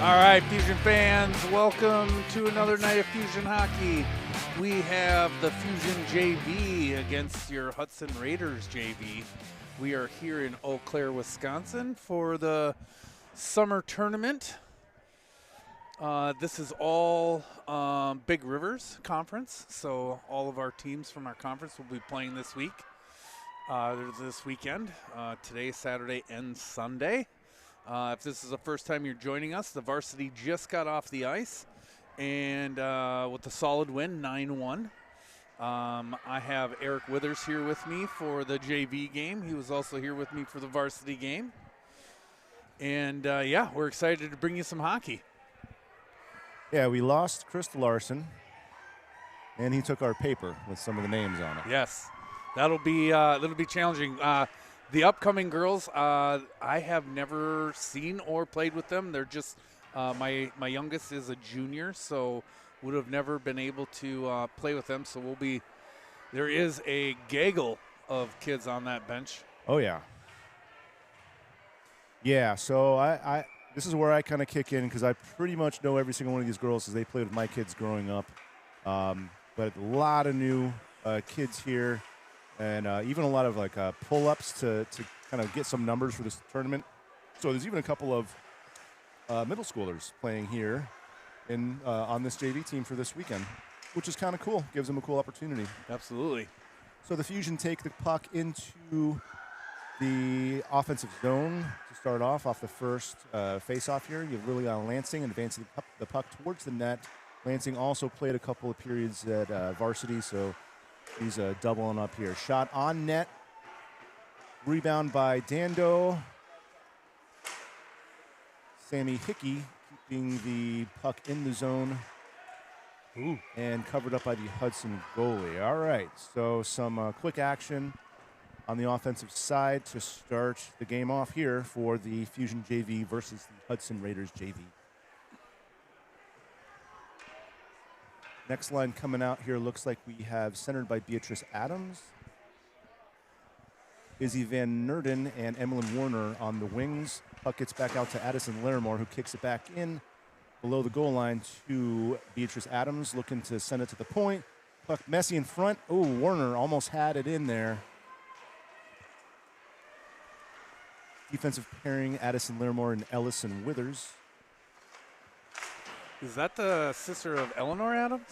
All right, Fusion fans, welcome to another night of Fusion Hockey. We have the Fusion JV against your Hudson Raiders JV. We are here in Eau Claire, Wisconsin for the summer tournament. This is all Big Rivers Conference, so all of our teams from our conference will be playing this week. This weekend, today, Saturday, and Sunday. If this is the first time you're joining us, the Varsity just got off the ice, and with a solid win, 9-1. I have Eric Withers here with me for the JV game. He was also here with me for the Varsity game. And, yeah, we're excited to bring you some hockey. Yeah, we lost Chris Larson, and he took our paper with some of the names on it. Yes, that'll be challenging. The upcoming girls, I have never seen or played with them. They're just my youngest is a junior, so would have never been able to play with them. So there is a gaggle of kids on that bench. Oh yeah, yeah. So I this is where I kind of kick in because I pretty much know every single one of these girls because they played with my kids growing up. But a lot of new kids here. And even a lot of pull-ups to kind of get some numbers for this tournament. So there's even a couple of middle schoolers playing here on this JV team for this weekend, which is kind of cool. Gives them a cool opportunity. Absolutely. So the Fusion take the puck into the offensive zone to start off the first face-off here. You have Liliana Lansing advancing the puck towards the net. Lansing also played a couple of periods at Varsity, so he's doubling up here. Shot on net. Rebound by Dando. Sammy Hickey keeping the puck in the zone. Ooh. And covered up by the Hudson goalie. All right, so some quick action on the offensive side to start the game off here for the Fusion JV versus the Hudson Raiders JV. Next line coming out here looks like we have centered by Beatrice Adams, Izzy Van Nerden, and Emmeline Warner on the wings. Puck gets back out to Addison Larimore, who kicks it back in below the goal line to Beatrice Adams, looking to send it to the point. Puck messy in front. Oh, Warner almost had it in there. Defensive pairing, Addison Larimore and Ellison Withers. Is that the sister of Eleanor Adams?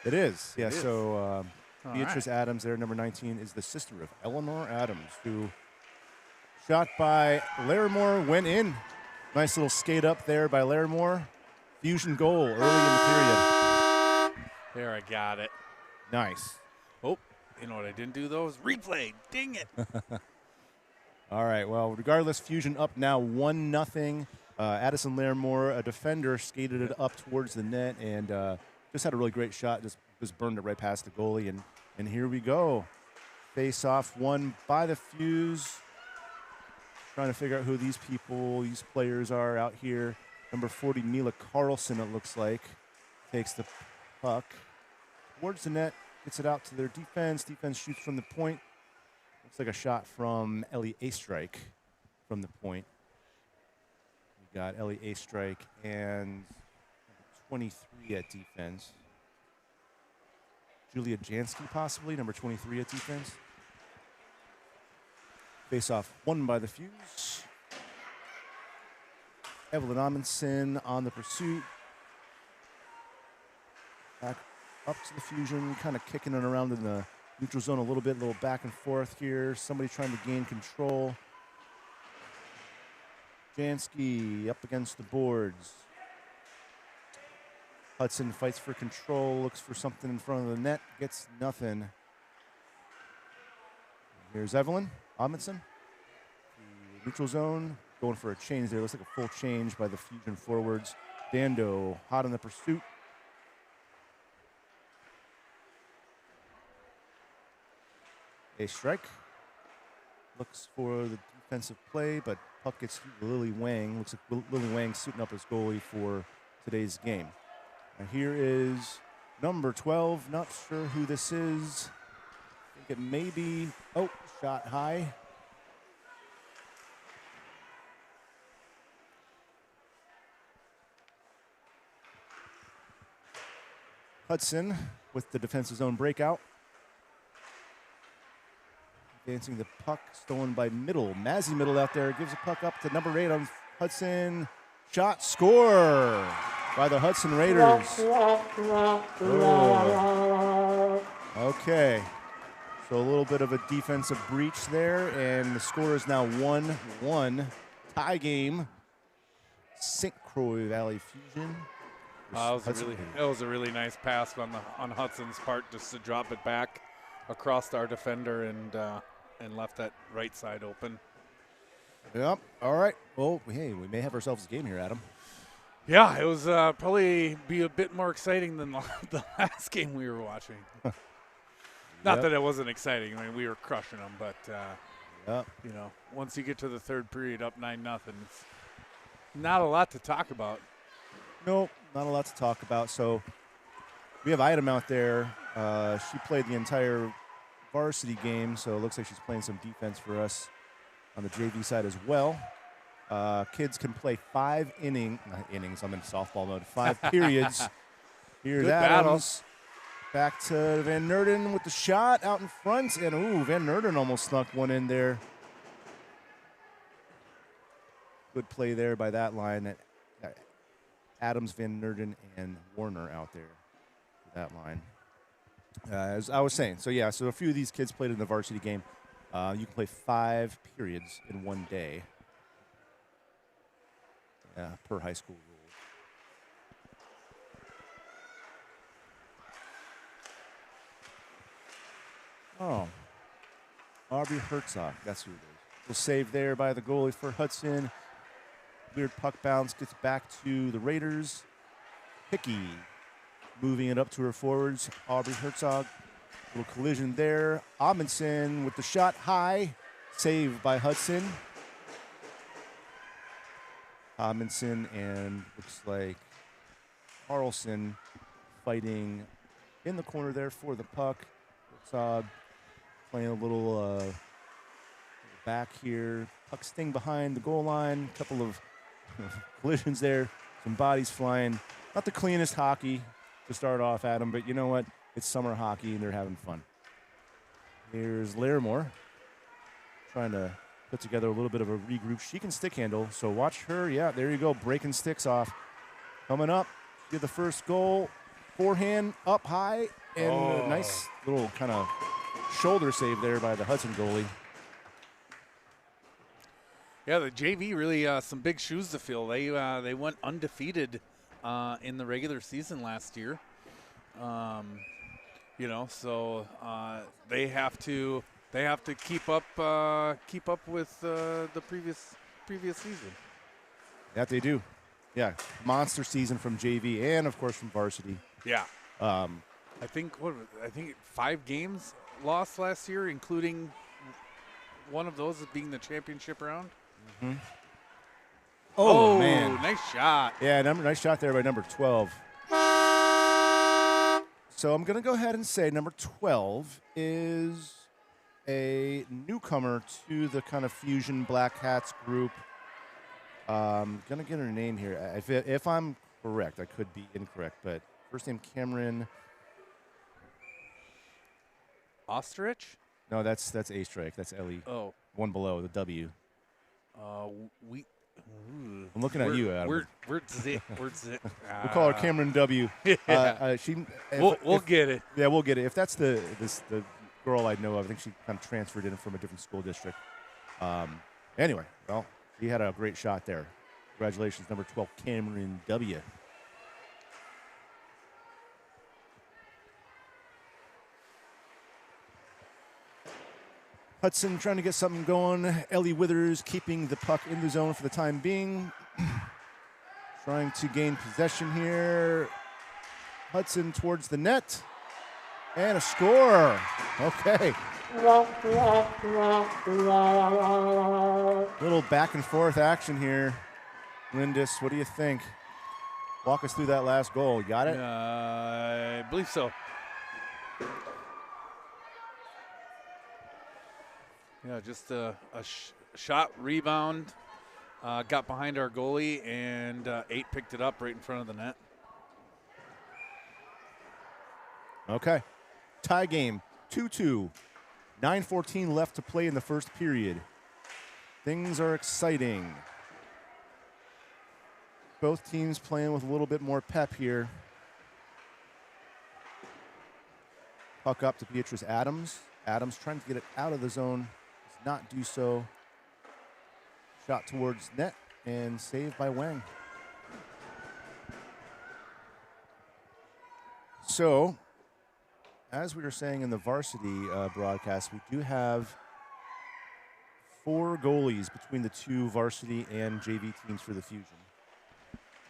It is, yeah. Is. So Beatrice Adams there, number 19, is the sister of Eleanor Adams, who shot by Larimore, went in. Nice little skate up there by Larimore. Fusion goal early in the period. There, I got it. Nice. Oh, you know what I didn't do, though? Is replay. Dang it. All right, well, regardless, Fusion up now 1-0. Addison Larimore, a defender, skated it up towards the net and just had a really great shot. Just burned it right past the goalie, and here we go. Face-off won by the Fuse. Trying to figure out who these players are out here. Number 40, Mila Carlson, it looks like, takes the puck towards the net, gets it out to their defense. Defense shoots from the point. Looks like a shot from Ellie Astrike from the point. Got Ellie Astrike and 23 at defense. Julia Jansky, possibly, number 23 at defense. Face-off won by the Fuse. Evelyn Amundsen on the pursuit. Back up to the Fusion, kind of kicking it around in the neutral zone a little bit, a little back and forth here. Somebody trying to gain control. Jansky up against the boards. Hudson fights for control, looks for something in front of the net, gets nothing. Here's Evelyn Amundsen. Neutral zone, going for a change there. Looks like a full change by the Fusion forwards. Dando hot on the pursuit. A strike. Looks for the defensive play, but puck gets through Lily Wang. Looks like Lily Wang suiting up as goalie for today's game. Now here is number 12. Not sure who this is. I think it may be, shot high. Hudson with the defensive zone breakout. Advancing the puck, stolen by Middle. Mazzy Middle out there gives the puck up to number 8 on Hudson. Shot, score by the Hudson Raiders. Oh. Okay. So a little bit of a defensive breach there, and the score is now 1-1. Tie game. St. Croix Valley Fusion. It was a really nice pass on Hudson's part, just to drop it back across our defender and left that right side open. Yep. All right. Well, hey, we may have ourselves a game here, Adam. Yeah, it was probably be a bit more exciting than the last game we were watching. Not that it wasn't exciting. I mean, we were crushing them, but you know, once you get to the third period, up 9-0, it's not a lot to talk about. Nope, not a lot to talk about. So we have Item out there. She played the entire varsity game, so it looks like she's playing some defense for us on the JV side as well. Kids can play 5 innings. I'm in softball mode. 5 periods. Here's Good Adams. Back to Van Nerden with the shot out in front. And, Van Nerden almost snuck one in there. Good play there by that line. Adams, Van Nerden, and Warner out there for that line. As I was saying, so a few of these kids played in the varsity game. You can play 5 periods in one day per high school rule. Oh, Aubrey Herzog, that's who it is. Little save there by the goalie for Hudson. Weird puck bounce, gets back to the Raiders. Hickey moving it up to her forwards. Aubrey Herzog, little collision there. Amundsen with the shot high, saved by Hudson. Amundsen and looks like Carlson fighting in the corner there for the puck. Herzog playing a little back here. Puck sting behind the goal line. A couple of collisions there. Some bodies flying. Not the cleanest hockey to start off, Adam, but you know what? It's summer hockey, and they're having fun. Here's Larimore trying to put together a little bit of a regroup. She can stick handle, so watch her. Yeah, there you go, breaking sticks off. Coming up, get the first goal. Forehand up high, and a nice little kind of shoulder save there by the Hudson goalie. Yeah, the JV really some big shoes to fill. They went undefeated in the regular season last year. You know, so they have to keep up with the previous season. That they do. Yeah, monster season from JV and of course from varsity. Yeah. I think 5 games lost last year, including one of those as being the championship round. Mm-hmm. Oh man, nice shot. Yeah, nice shot there by number 12. So I'm going to go ahead and say number 12 is a newcomer to the kind of Fusion Black Hats group. Going to get her name here. If I'm correct, I could be incorrect, but first name Cameron Ostrich? No, that's A strike. That's Ellie. Oh. One below, the W. I'm looking at you, Adam. Where's it? We'll call her Cameron W. Yeah. We'll get it. Yeah, we'll get it. If that's the girl I know of, I think she kind of transferred in from a different school district. Anyway, well, he had a great shot there. Congratulations, number 12, Cameron W. Hudson trying to get something going. Ellie Withers keeping the puck in the zone for the time being. Trying to gain possession here. Hudson towards the net. And a score. Okay. Little back and forth action here. Lindis, what do you think? Walk us through that last goal. You got it? I believe so. Yeah, just a shot rebound. Got behind our goalie, and 8 picked it up right in front of the net. Okay. Tie game, 2-2. 9:14 left to play in the first period. Things are exciting. Both teams playing with a little bit more pep here. Puck up to Beatrice Adams. Adams trying to get it out of the zone. Does not do so. Shot towards net and saved by Wang. So, as we were saying in the varsity broadcast, we do have 4 goalies between the 2 varsity and JV teams for the Fusion.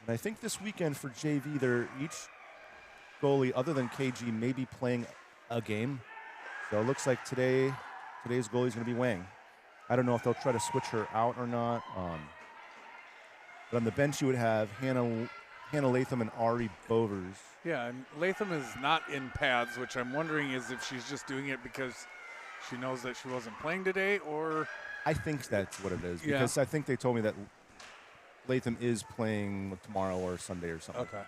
And I think this weekend for JV, they're each goalie, other than KG, may be playing a game. So it looks like today's goalie is going to be Wang. I don't know if they'll try to switch her out or not. But on the bench, you would have Hannah Latham and Ari Bovers. Yeah, and Latham is not in pads, which I'm wondering is if she's just doing it because she knows that she wasn't playing today, or... I think that's what it is, because I think they told me that Latham is playing tomorrow or Sunday or something. Okay.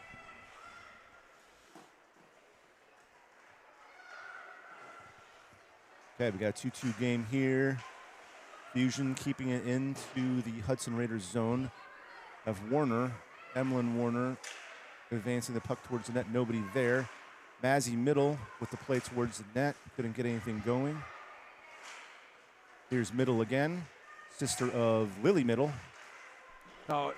Okay, we got a 2-2 game here. Fusion keeping it into the Hudson Raiders zone. Have Warner, Emlyn Warner, advancing the puck towards the net. Nobody there. Mazzy Middle with the play towards the net. Couldn't get anything going. Here's Middle again. Sister of Lily Middle. Now,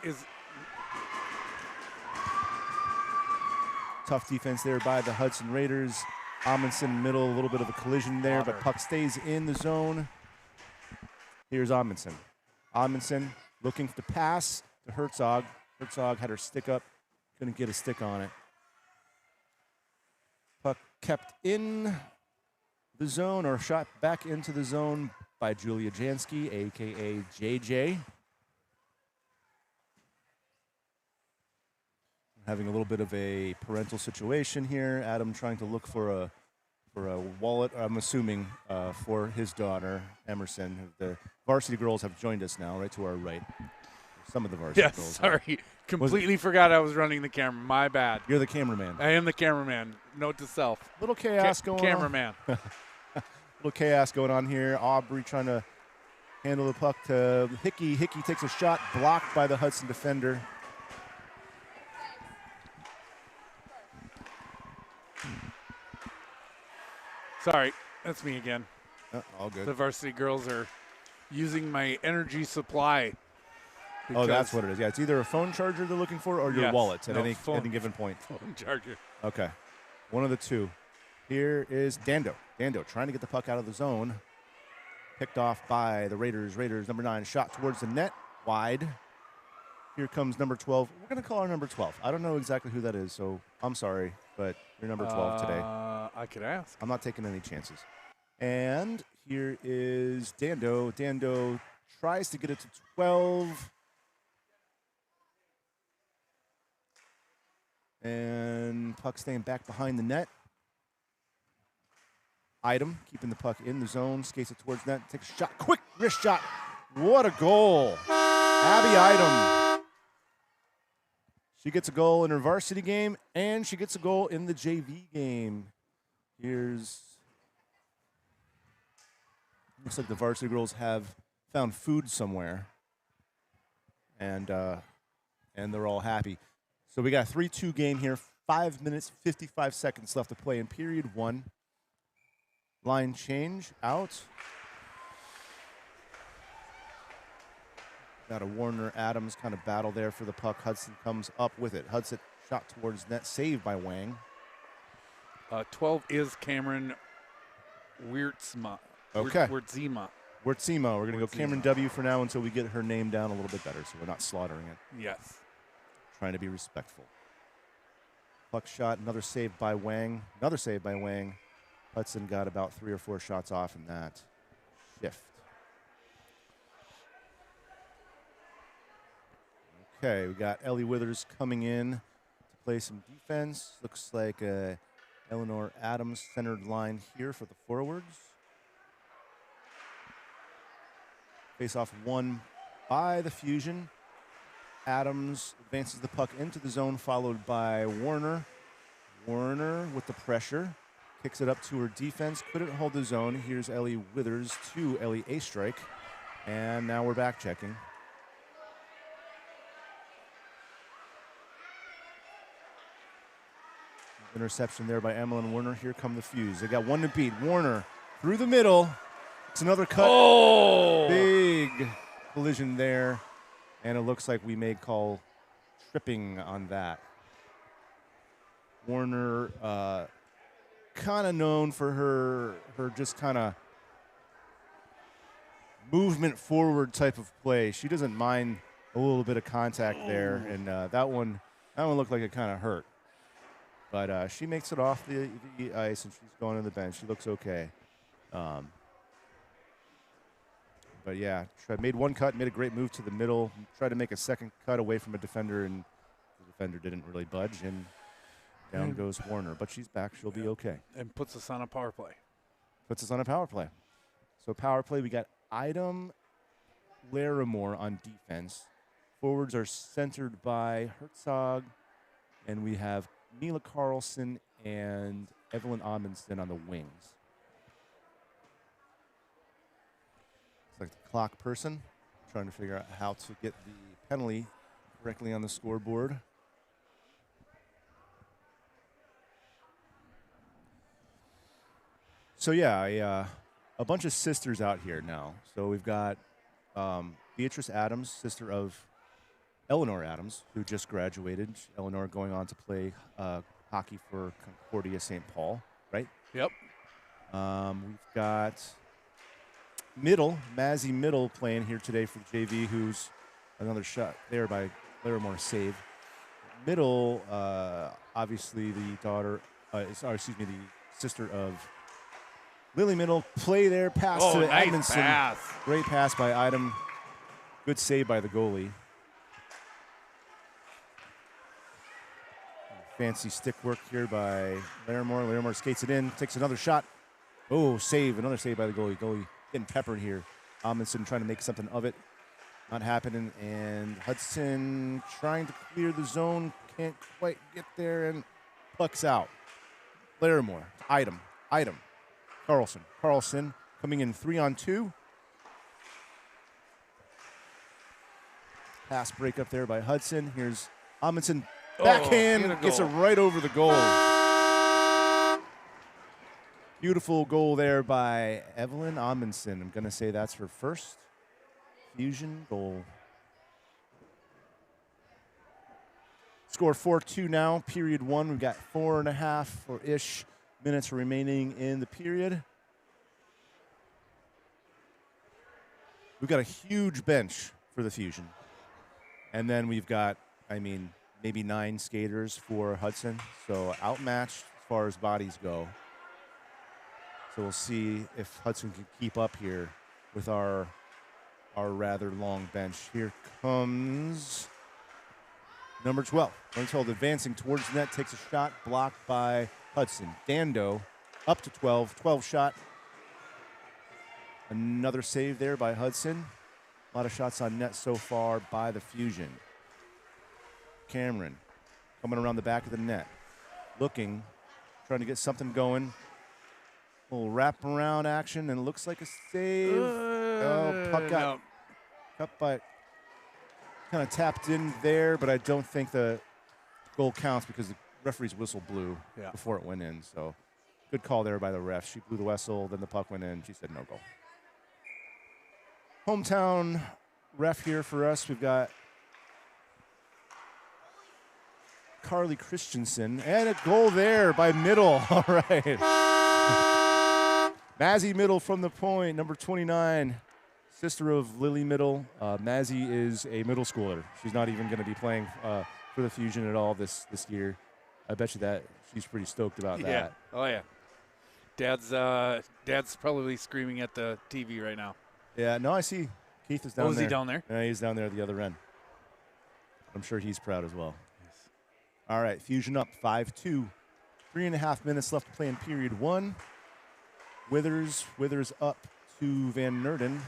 Tough defense there by the Hudson Raiders. Amundsen Middle, a little bit of a collision there, but puck stays in the zone. Here's Amundsen. Amundsen looking to pass to Herzog. Herzog had her stick up, couldn't get a stick on it. Puck kept in the zone, or shot back into the zone by Julia Jansky, a.k.a. JJ. Having a little bit of a parental situation here. Adam trying to look for a wallet, I'm assuming, for his daughter, Emerson. The varsity girls have joined us now, right to our right. Some of the varsity girls. Yes, sorry. Completely forgot I was running the camera. My bad. You're the cameraman. I am the cameraman. Note to self. Little chaos going on. Cameraman. Little chaos going on here. Aubrey trying to handle the puck to Hickey. Hickey takes a shot, blocked by the Hudson defender. Sorry, that's me again. All good. The varsity girls are using my energy supply. Oh, that's what it is. Yeah, it's either a phone charger they're looking for or your wallet at any given point. Phone charger. Okay. One of the two. Here is Dando. Dando trying to get the puck out of the zone. Picked off by the Raiders. Raiders, number 9, shot towards the net. Wide. Here comes number 12. We're going to call her number 12. I don't know exactly who that is, so I'm sorry, but you're number 12 today. I could ask. I'm not taking any chances. And here is Dando. Dando tries to get it to 12. And puck staying back behind the net. Item keeping the puck in the zone. Skates it towards net. Takes a shot. Quick wrist shot. What a goal. Abby Item. She gets a goal in her varsity game, and she gets a goal in the JV game. Here's... Looks like the varsity girls have found food somewhere. And they're all happy. So we got a 3-2 game here. 5 minutes, 55 seconds left to play in period 1. Line change out. Got a Warner Adams kind of battle there for the puck. Hudson comes up with it. Hudson shot towards net, saved by Wang. 12 is Cameron Wiertzma. Okay. Wiertzima. Wiertzima. We're going to go Cameron W for now until we get her name down a little bit better so we're not slaughtering it. Yes. Trying to be respectful. Puck shot, another save by Wang. Another save by Wang. Hudson got about 3 or 4 shots off in that shift. Okay, we got Ellie Withers coming in to play some defense. Looks like a Eleanor Adams centered line here for the forwards. Face off won by the Fusion. Adams advances the puck into the zone, followed by Warner. Warner with the pressure. Kicks it up to her defense. Couldn't hold the zone. Here's Ellie Withers to Ellie A-strike. And now we're back checking. Interception there by Emmeline Warner. Here come the Fuse. They got one to beat. Warner through the middle. It's another cut. Oh! Big collision there. And it looks like we may call tripping on that. Warner, kind of known for her just kind of movement forward type of play. She doesn't mind a little bit of contact there, and that one looked like it kind of hurt. But she makes it off the ice, and she's going to the bench. She looks okay. But yeah, made one cut, made a great move to the middle, tried to make a second cut away from a defender, and the defender didn't really budge, and down goes Warner. But she's back. She'll be okay. And puts us on a power play. Puts us on a power play. So power play, we got Idem Larimore on defense. Forwards are centered by Herzog, and we have Mila Carlson and Evelyn Amundsen on the wings. It's like the clock person, trying to figure out how to get the penalty correctly on the scoreboard. So yeah, a bunch of sisters out here now. So we've got Beatrice Adams, sister of Eleanor Adams, who just graduated. Eleanor going on to play hockey for Concordia St. Paul, right? Yep. We've got Mazzy Middle playing here today for the JV, who's another shot there by Larimore save. Middle, obviously the sister of Lily Middle. Play there, pass to nice Edmondson. Pass. Great pass by Idem. Good save by the goalie. Fancy stick work here by Larimore. Larimore skates it in, takes another shot. Oh, save. Another save by the goalie. Goalie getting peppered here. Amundsen trying to make something of it. Not happening. And Hudson trying to clear the zone. Can't quite get there and pucks out. Larimore. Idem. Carlson coming in 3-on-2. Pass break up there by Hudson. Here's Amundsen. Backhand gets it right over the goal. Beautiful goal there by Evelyn Amundsen. I'm going to say that's her first Fusion goal. Score 4-2 now, period one. We've got 4.5 or ish minutes remaining in the period. We've got a huge bench for the Fusion. And then we've got, maybe 9 skaters for Hudson. So outmatched as far as bodies go. So we'll see if Hudson can keep up here with our rather long bench. Here comes number 12. Number 12 advancing towards the net, takes a shot, blocked by Hudson. Dando up to 12. 12 shot. Another save there by Hudson. A lot of shots on net so far by the Fusion. Cameron coming around the back of the net. Looking, trying to get something going. A little wraparound action, and it looks like a save. Puck got cut by, kind of tapped in there, but I don't think the goal counts because the referee's whistle blew before it went in. So good call there by the ref. She blew the whistle, then the puck went in. She said no goal. Hometown ref here for us. We've got Carly Christensen, and a goal there by Middle. All right. Mazzy Middle from the point, number 29, sister of Lily Middle. Mazzy is a middle schooler. She's not even going to be playing for the Fusion at all this year. I bet you that she's pretty stoked about that. Oh, yeah. Dad's probably screaming at the TV right now. Yeah, no, I see. Keith is down there. Oh, is he down there? Yeah, he's down there at the other end. I'm sure he's proud as well. Yes. All right, Fusion up 5-2. 3.5 minutes left to play in period one. Withers up to Van Nerden.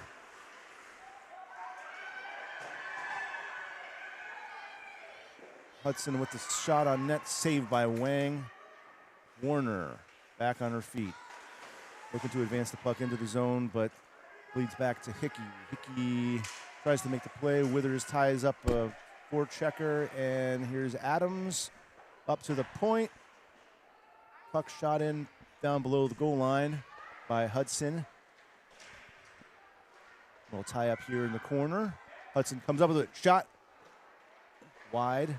Hudson with the shot on net, saved by Wang. Warner back on her feet. Looking to advance the puck into the zone, but leads back to Hickey. Hickey tries to make the play. Withers ties up a forechecker, and here's Adams up to the point. Puck shot in down below the goal line by Hudson. We'll tie up here in the corner. Hudson comes up with a shot. Wide.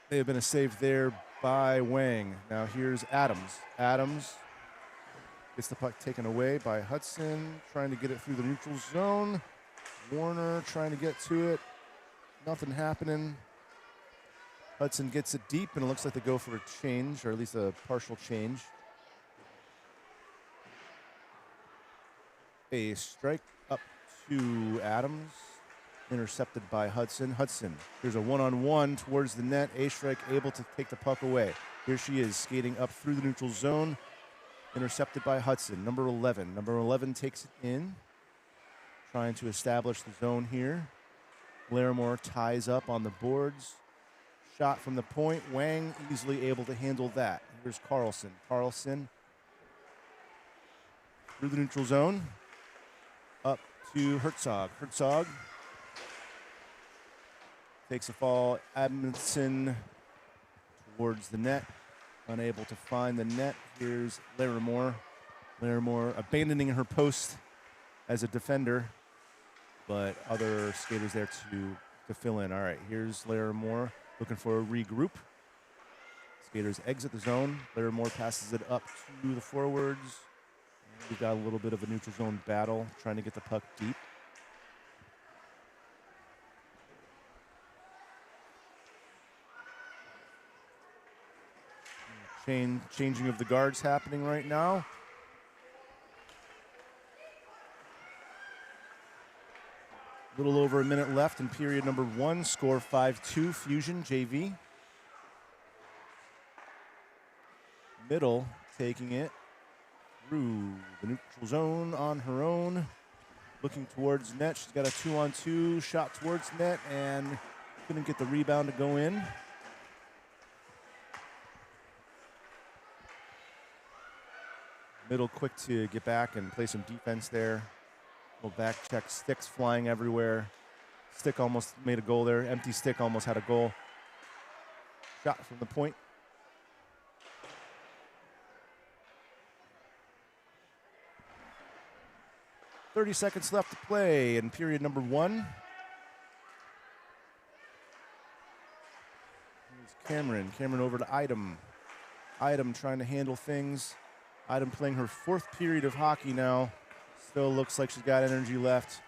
They have been a save there by Wang. Now here's Adams. Adams gets the puck taken away by Hudson, trying to get it through the neutral zone. Warner trying to get to it. Nothing happening. Hudson gets it deep, and it looks like they go for a change, or at least a partial change. A strike up to Adams, intercepted by Hudson. Hudson, here's a one-on-one towards the net. A strike able to take the puck away. Here she is skating up through the neutral zone, intercepted by Hudson, number 11. Number 11 takes it in, trying to establish the zone here. Larimore ties up on the boards. Shot from the point. Wang easily able to handle that. Here's Carlson. Carlson through the neutral zone. Up to Herzog. Herzog takes a fall. Adamson towards the net. Unable to find the net. Here's Larimore. Larimore abandoning her post as a defender, but other skaters there to fill in. All right, here's Larimore looking for a regroup. Skaters exit the zone. Larimore passes it up to the forwards. We've got a little bit of a neutral zone battle, trying to get the puck deep. Changing of the guards happening right now. A little over a minute left in period number 1. Score 5-2, Fusion JV. Middle taking it through the neutral zone on her own. Looking towards net. She's got a 2-on-2 shot towards net and couldn't get the rebound to go in. Middle quick to get back and play some defense there. Little back check, sticks flying everywhere. Stick almost made a goal there. Empty stick almost had a goal. Shot from the point. .30 seconds left to play in period number 1. Here's Cameron. Cameron over to Idem. Idem trying to handle things. Idem playing her 4th period of hockey now. Still looks like she's got energy left.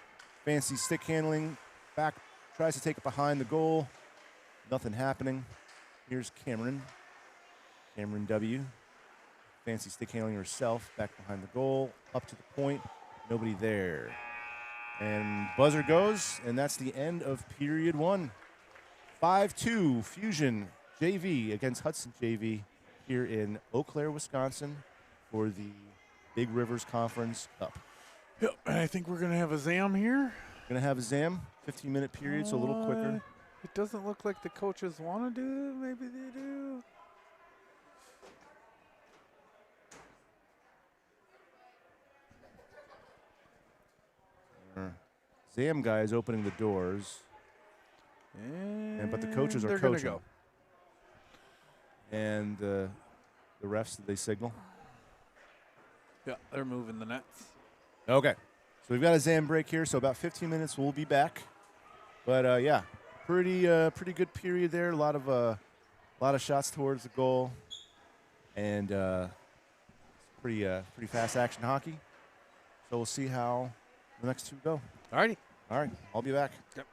Fancy stick handling. Back, tries to take it behind the goal. Nothing happening. Here's Cameron. Cameron W. Fancy stick handling herself. Back behind the goal. Up to the point. Nobody there. And buzzer goes, and that's the end of period 1. 5-2 Fusion JV against Hudson JV here in Eau Claire, Wisconsin for the Big Rivers Conference Cup. Yep, I think we're going to have a ZAM here. Going to have a ZAM, 15-minute period, so a little quicker. It doesn't look like the coaches want to do it. Maybe they do. ZAM guy is opening the doors. But the coaches are coaching. Go. And the refs, did they signal? Yeah, they're moving the nets. Okay. So we've got a ZAM break here, so about 15 minutes we'll be back. But yeah, pretty good period there. A lot of shots towards the goal, and pretty fast action hockey. So we'll see how the next two go. All righty. All right, I'll be back. Yep.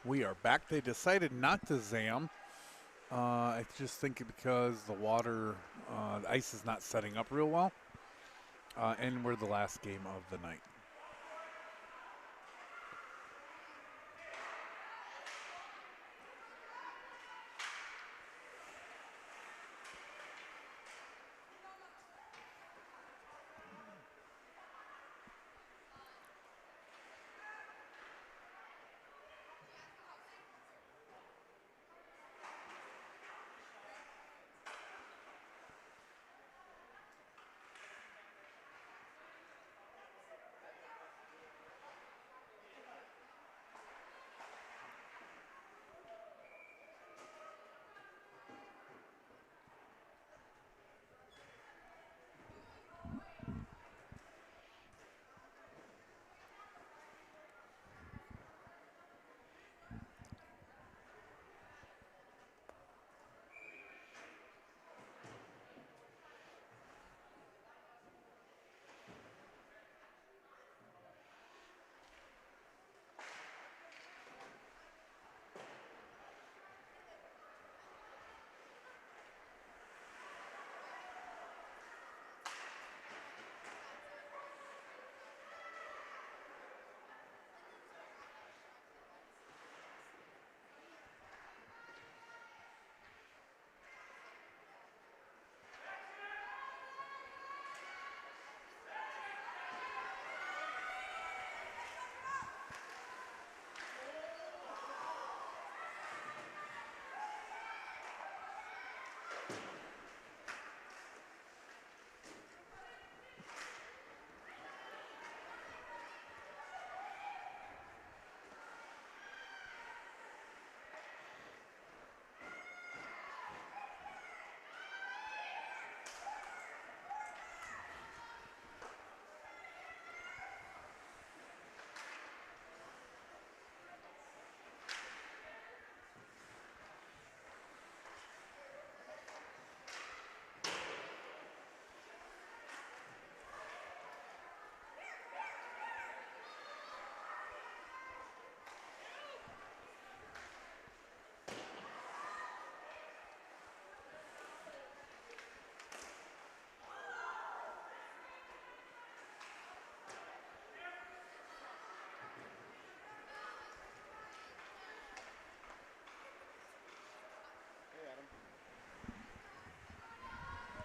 We are back. They decided not to zam. I just think because the water, the ice is not setting up real well. And we're the last game of the night.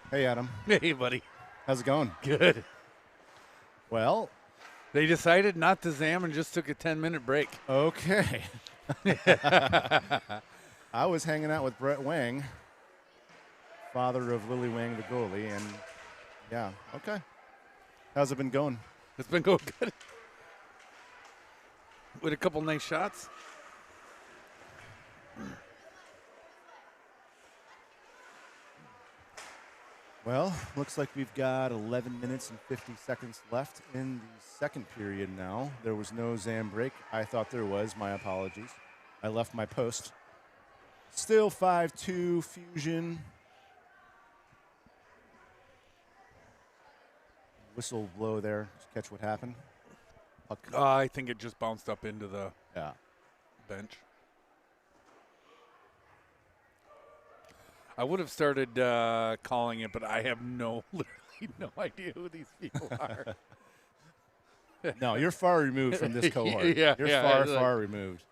Hey, Adam. Hey, buddy. How's it going? Good. Well, They decided not to zam and just took a 10-minute break. okay. I was hanging out with Brett Wang, father of Lily Wang, the goalie, and yeah, okay. How's it been going? It's been going good. With a couple nice shots. Well, looks like we've got 11 minutes and 50 seconds left in the second period now. There was no Zam break. I thought there was. My apologies. I left my post. Still 5-2 Fusion. Whistle blow there. Just catch what happened. Puck. I think it just bounced up into the Yeah. bench. I would have started calling it, but I have literally no idea who these people are. No, you're far removed from this cohort. Yeah, you're yeah, far removed.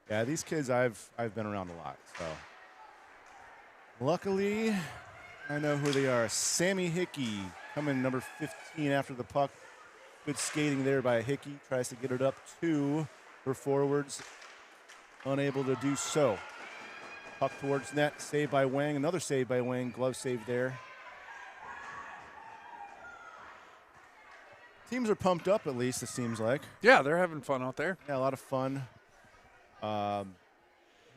Yeah, these kids I've been around a lot. So luckily, I know who they are. Sammy Hickey coming number 15 after the puck. Good skating there by Hickey. Tries to get it up to her forwards. Unable to do so. Puck towards net. Save by Wang. Another save by Wang. Glove save there. Teams are pumped up, at least, it seems like. Yeah, they're having fun out there. Yeah, a lot of fun. Hearing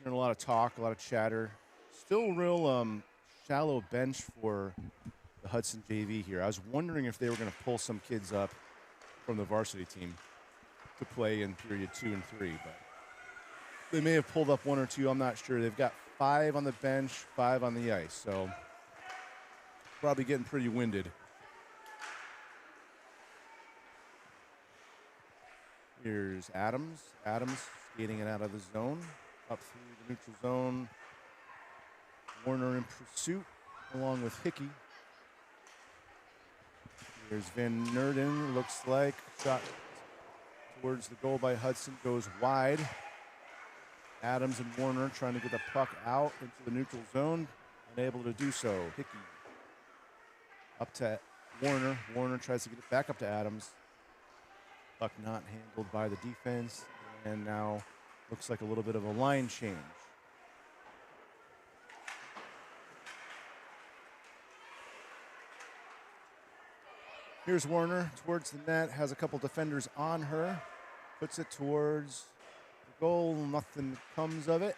a lot of talk, a lot of chatter. Still real shallow bench for the Hudson JV here. I was wondering if they were going to pull some kids up from the varsity team to play in period 2 and 3, but they may have pulled up one or two. I'm not sure. They've got 5 on the bench, 5 on the ice, so probably getting pretty winded. Here's Adams. Adams skating it out of the zone, up through the neutral zone. Warner in pursuit, along with Hickey. Here's Van Nerden, looks like. Shot towards the goal by Hudson, goes wide. Adams and Warner trying to get the puck out into the neutral zone, unable to do so. Hickey up to Warner. Warner tries to get it back up to Adams. Puck not handled by the defense, and now looks like a little bit of a line change. Here's Warner towards the net, has a couple defenders on her, puts it towards the goal, nothing comes of it.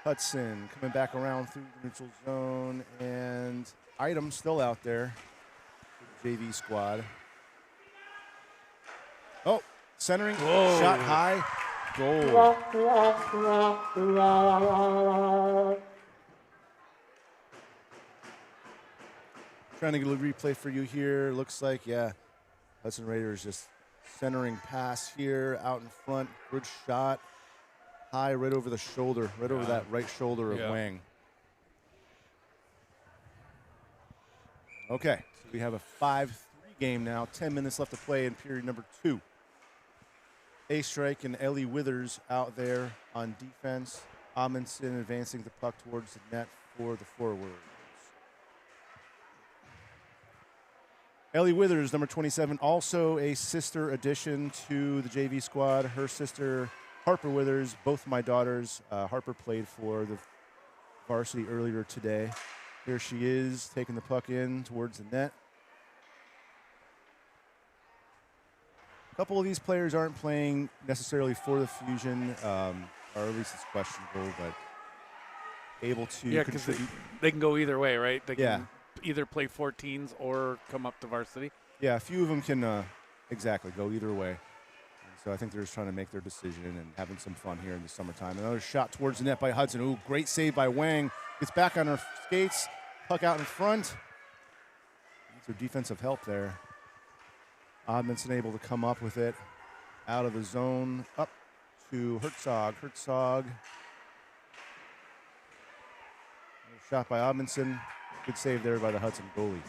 Hudson coming back around through the neutral zone, and Item still out there for the JV squad. Oh, centering, Whoa. shot high, goal. Trying to get a replay for you here. Looks like, yeah, Hudson Raiders just centering pass here, out in front. Good shot. High, right over the shoulder, right over that right shoulder of Wang. Okay, so we have a 5-3 game now. 10 minutes left to play in period number 2. A-Strike and Ellie Withers out there on defense. Amundsen advancing the puck towards the net for the forwards. Ellie Withers, number 27, also a sister addition to the JV squad. Her sister, Harper Withers, both my daughters. Harper played for the varsity earlier today. Here she is, taking the puck in towards the net. A couple of these players aren't playing necessarily for the Fusion, or at least it's questionable, but able to contribute. They can go either way, right? They Yeah. can either play 14s or come up to varsity. Yeah, a few of them can exactly go either way. And so I think they're just trying to make their decision and having some fun here in the summertime. Another shot towards the net by Hudson. Ooh, great save by Wang. Gets back on her skates. Puck out in front. Needs her defensive help there. Odmanson able to come up with it. Out of the zone. Up to Herzog. Herzog. Another shot by Odmanson. Good save there by the Hudson goalie.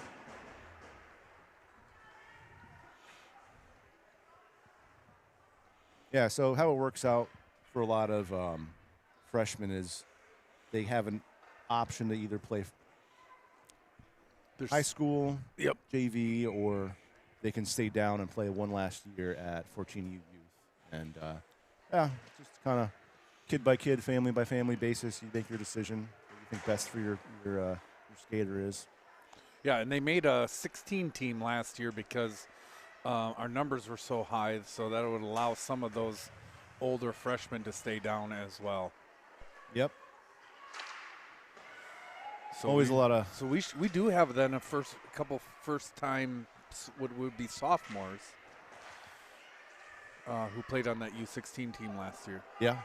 Yeah, so how it works out for a lot of freshmen is they have an option to either play high school, JV, or they can stay down and play one last year at 14U Youth. And, yeah, just kind of kid by kid, family by family basis, you make your decision. What you think best for your skater is. Yeah, and they made a 16 team last year because our numbers were so high, so that would allow some of those older freshmen to stay down as well. Yep. So always a lot of. So we do have then a couple first time would be sophomores who played on that U16 team last year. Yeah.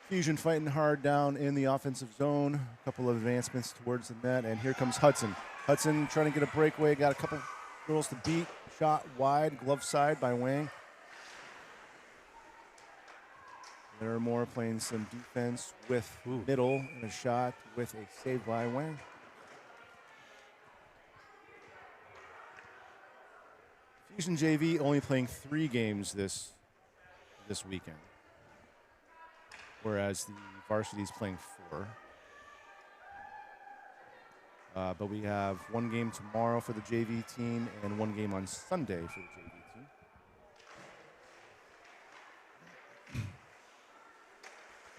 Fusion fighting hard down in the offensive zone. A couple of advancements towards the net, and here comes Hudson. Hudson trying to get a breakaway. Got a couple girls to beat. Shot wide, glove side by Wang. Larimore playing some defense with middle and a shot with a save by Wang. Fusion JV only playing 3 games this weekend, whereas the varsity is playing 4. But we have 1 game tomorrow for the JV team and 1 game on Sunday for the JV team.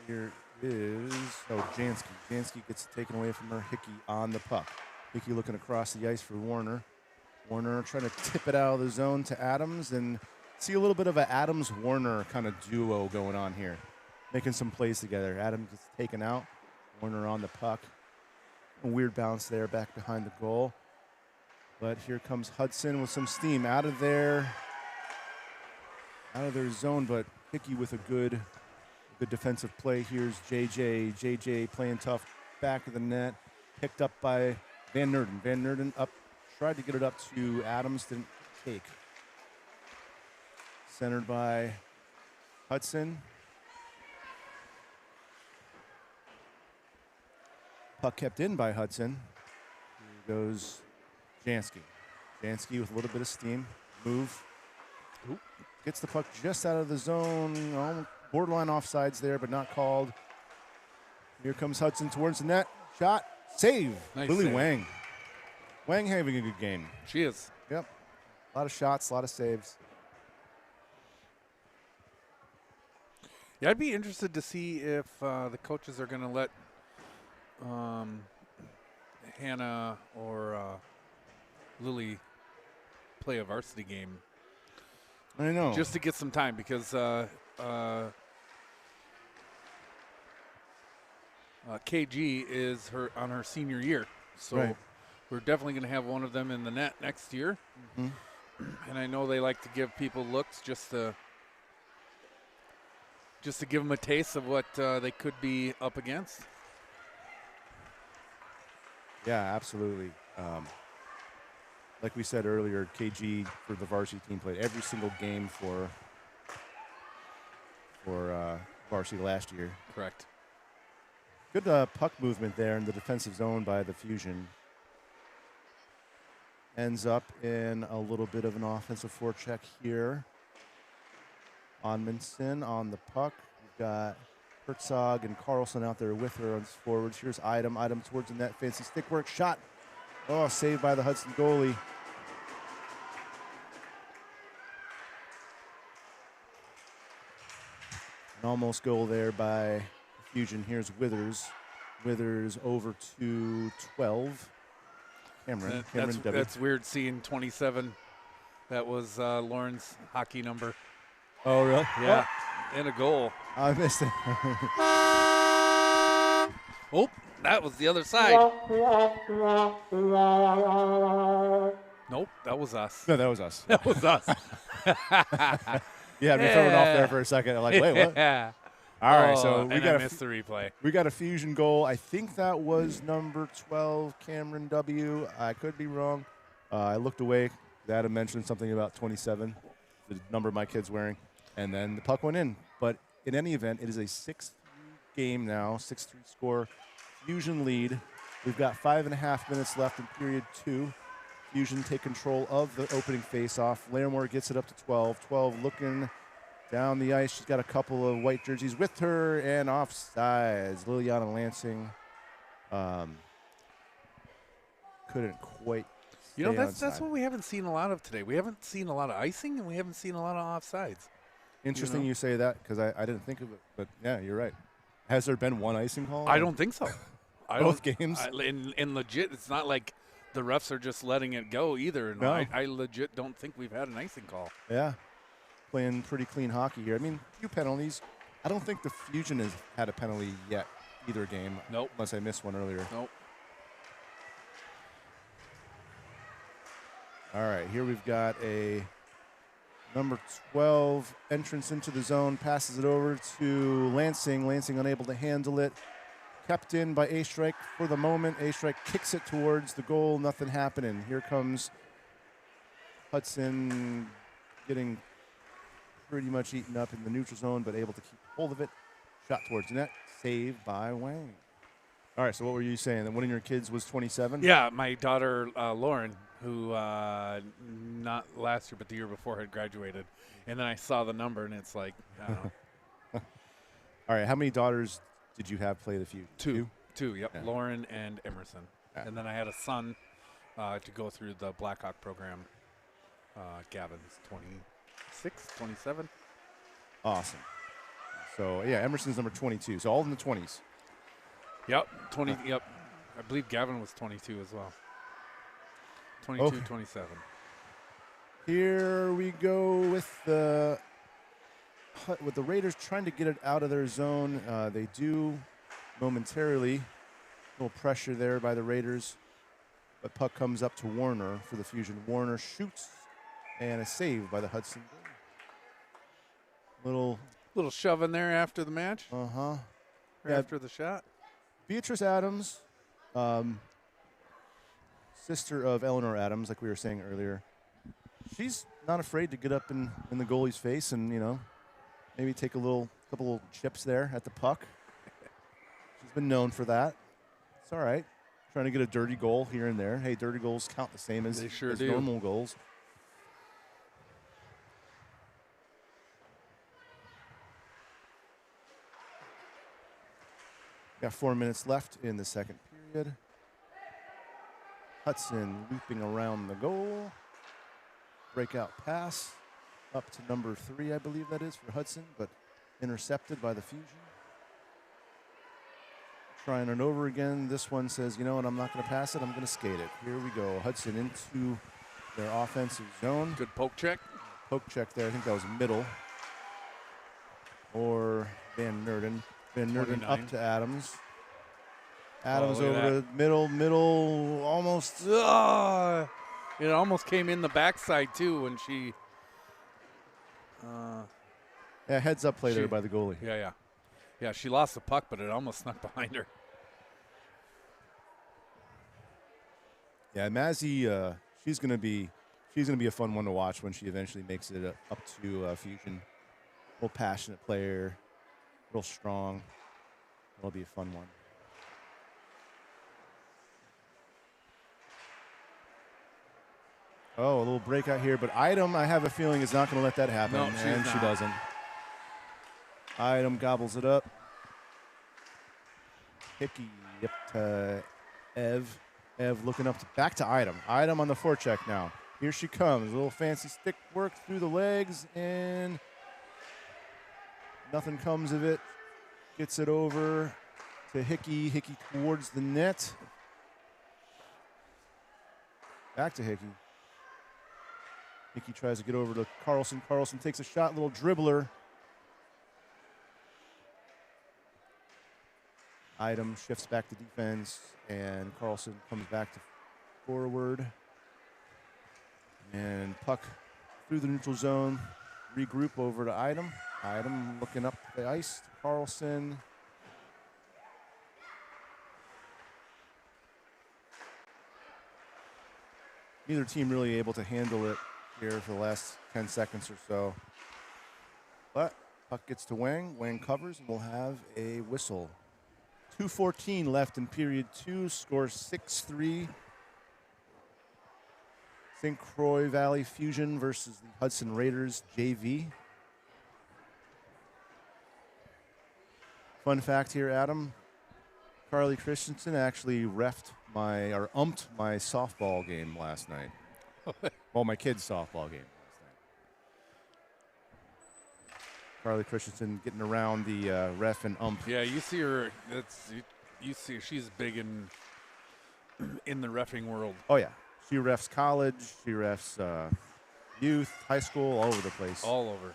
Here is, Jansky. Jansky gets taken away from her. Hickey on the puck. Hickey looking across the ice for Warner. Warner trying to tip it out of the zone to Adams, and see a little bit of an Adams-Warner kind of duo going on here. Making some plays together. Adams gets taken out. Warner on the puck. A weird bounce there back behind the goal. But here comes Hudson with some steam out of their zone, but Hickey with a good defensive play. Here's JJ. JJ playing tough back of the net. Picked up by Van Nerden. Van Nerden up, tried to get it up to Adams, didn't take. Centered by Hudson. Puck kept in by Hudson. Here goes Jansky. Jansky with a little bit of steam. Move. Oop. Gets the puck just out of the zone. Borderline offsides there, but not called. Here comes Hudson towards the net. Shot. Save. Nice Lily save. Wang. Wang having a good game. She is. Yep. A lot of shots, a lot of saves. Yeah, I'd be interested to see if the coaches are going to let Hannah or Lily play a varsity game. I know. Just to get some time because KG is on her senior year. So Right. we're definitely going to have one of them in the net next year. Mm-hmm. And I know they like to give people looks just to give them a taste of what they could be up against. Yeah, absolutely. Like we said earlier, KG for the varsity team played every single game for varsity last year. Correct. Good puck movement there in the defensive zone by the Fusion. Ends up in a little bit of an offensive forecheck here. Onmundson on the puck. We've got Herzog and Carlson out there with her on forwards. Here's Idem. Idem towards the net. Fancy stick work. Shot. Oh, saved by the Hudson goalie. An almost goal there by Fusion. Here's Withers. Withers over to 12. Cameron W. That's weird seeing 27. That was Lauren's hockey number. Oh, really? Yeah. And a goal. I missed it. Oh, that was the other side. Nope, that was us. No, that was us. That was us. You had me thrown off there for a second. I'm like, wait, what? Yeah. All right, so we I missed the replay. We got a Fusion goal. I think that was number 12, Cameron W. I could be wrong. I looked away. Adam mentioned something about 27, the number my kid's wearing, and then the puck went in. But in any event, it is a 6-3 game now, 6-3 score. Fusion lead. We've got 5.5 minutes left in period 2. Fusion take control of the opening faceoff. Larimore gets it up to 12. 12 looking down the ice. She's got a couple of white jerseys with her and offsides. Liliana Lansing couldn't quite stay that's onside. what we haven't seen a lot of today. We haven't seen a lot of icing, and we haven't seen a lot of offsides. Interesting you say that because I didn't think of it. But, yeah, you're right. Has there been one icing call? I don't think so. Both games? In legit, it's not like the refs are just letting it go either. No. I legit don't think we've had an icing call. Yeah. Playing pretty clean hockey here. I mean, few penalties. I don't think the Fusion has had a penalty yet either game. Nope. Unless I missed one earlier. Nope. All right, here we've got a number 12 entrance into the zone, passes it over to Lansing. Lansing unable to handle it. Kept in by A-Strike for the moment. A-Strike kicks it towards the goal. Nothing happening. Here comes Hudson getting pretty much eaten up in the neutral zone, but able to keep hold of it. Shot towards the net. Saved by Wang. All right, so what were you saying? That one of your kids was 27? Yeah, my daughter, Lauren, who not last year but the year before had graduated. And then I saw the number, and it's like, I don't know. All right, how many daughters did you have play the Fusion? Two, yep. Yeah. Lauren and Emerson. Yeah. And then I had a son to go through the Blackhawk program. Gavin's 26, 27. Awesome. So, yeah, Emerson's number 22. So all in the 20s. Yep, 20. Yep. I believe Gavin was 22 as well. 22, Okay. 27. Here we go with the Raiders trying to get it out of their zone. They do momentarily. A little pressure there by the Raiders. But puck comes up to Warner for the Fusion. Warner shoots, and a save by the Hudson. Little shove in there after the match. Yeah. After the shot. Beatrice Adams sister of Eleanor Adams, like we were saying earlier. She's not afraid to get up in the goalie's face and, maybe take a couple little chips there at the puck. She's been known for that. It's all right. Trying to get a dirty goal here and there. Hey, dirty goals count the same as, They sure as do. normal goals. Got 4 minutes left in the second period. Hudson looping around the goal. Breakout pass up to number 3, I believe that is, for Hudson, but intercepted by the Fusion. Trying it over again. This one says, you know what, I'm not going to pass it. I'm going to skate it. Here we go. Hudson into their offensive zone. Good poke check. Poke check there. I think that was middle. Or Van Nerden. Van Nerden 29. up to Adams. Adams look at over to middle, almost. It almost came in the backside, too, when she. Yeah, heads up play there by the goalie. Yeah. Yeah, she lost the puck, but it almost snuck behind her. Yeah, Mazzy, she's gonna be a fun one to watch when she eventually makes it up to Fusion. Real passionate player, real strong. It'll be a fun one. Oh, a little breakout here, but Item, I have a feeling, is not going to let that happen, No, she's and she not. doesn't. Item gobbles it up. Hickey up to Ev. Ev looking back to Item. Item on the forecheck now. Here she comes. A little fancy stick work through the legs, and nothing comes of it. Gets it over to Hickey. Hickey towards the net. Back to Hickey. Hickey tries to get over to Carlson. Carlson takes a shot, little dribbler. Item shifts back to defense, and Carlson comes back to forward. And puck through the neutral zone. Regroup over to Item. Item looking up the ice to Carlson. Neither team really able to handle it here for the last 10 seconds or so. But puck gets to Wang. Wang covers, and we'll have a whistle. 2:14 left in period 2. Score 6-3. St. Croix Valley Fusion versus the Hudson Raiders JV. Fun fact here, Adam. Carly Christensen actually umped my softball game last night. Well, my kids' softball game last night. Carly Christensen getting around the ref and ump. Yeah, you see her. You see she's big in the reffing world. Oh yeah, she refs college. She refs youth, high school, all over the place. All over.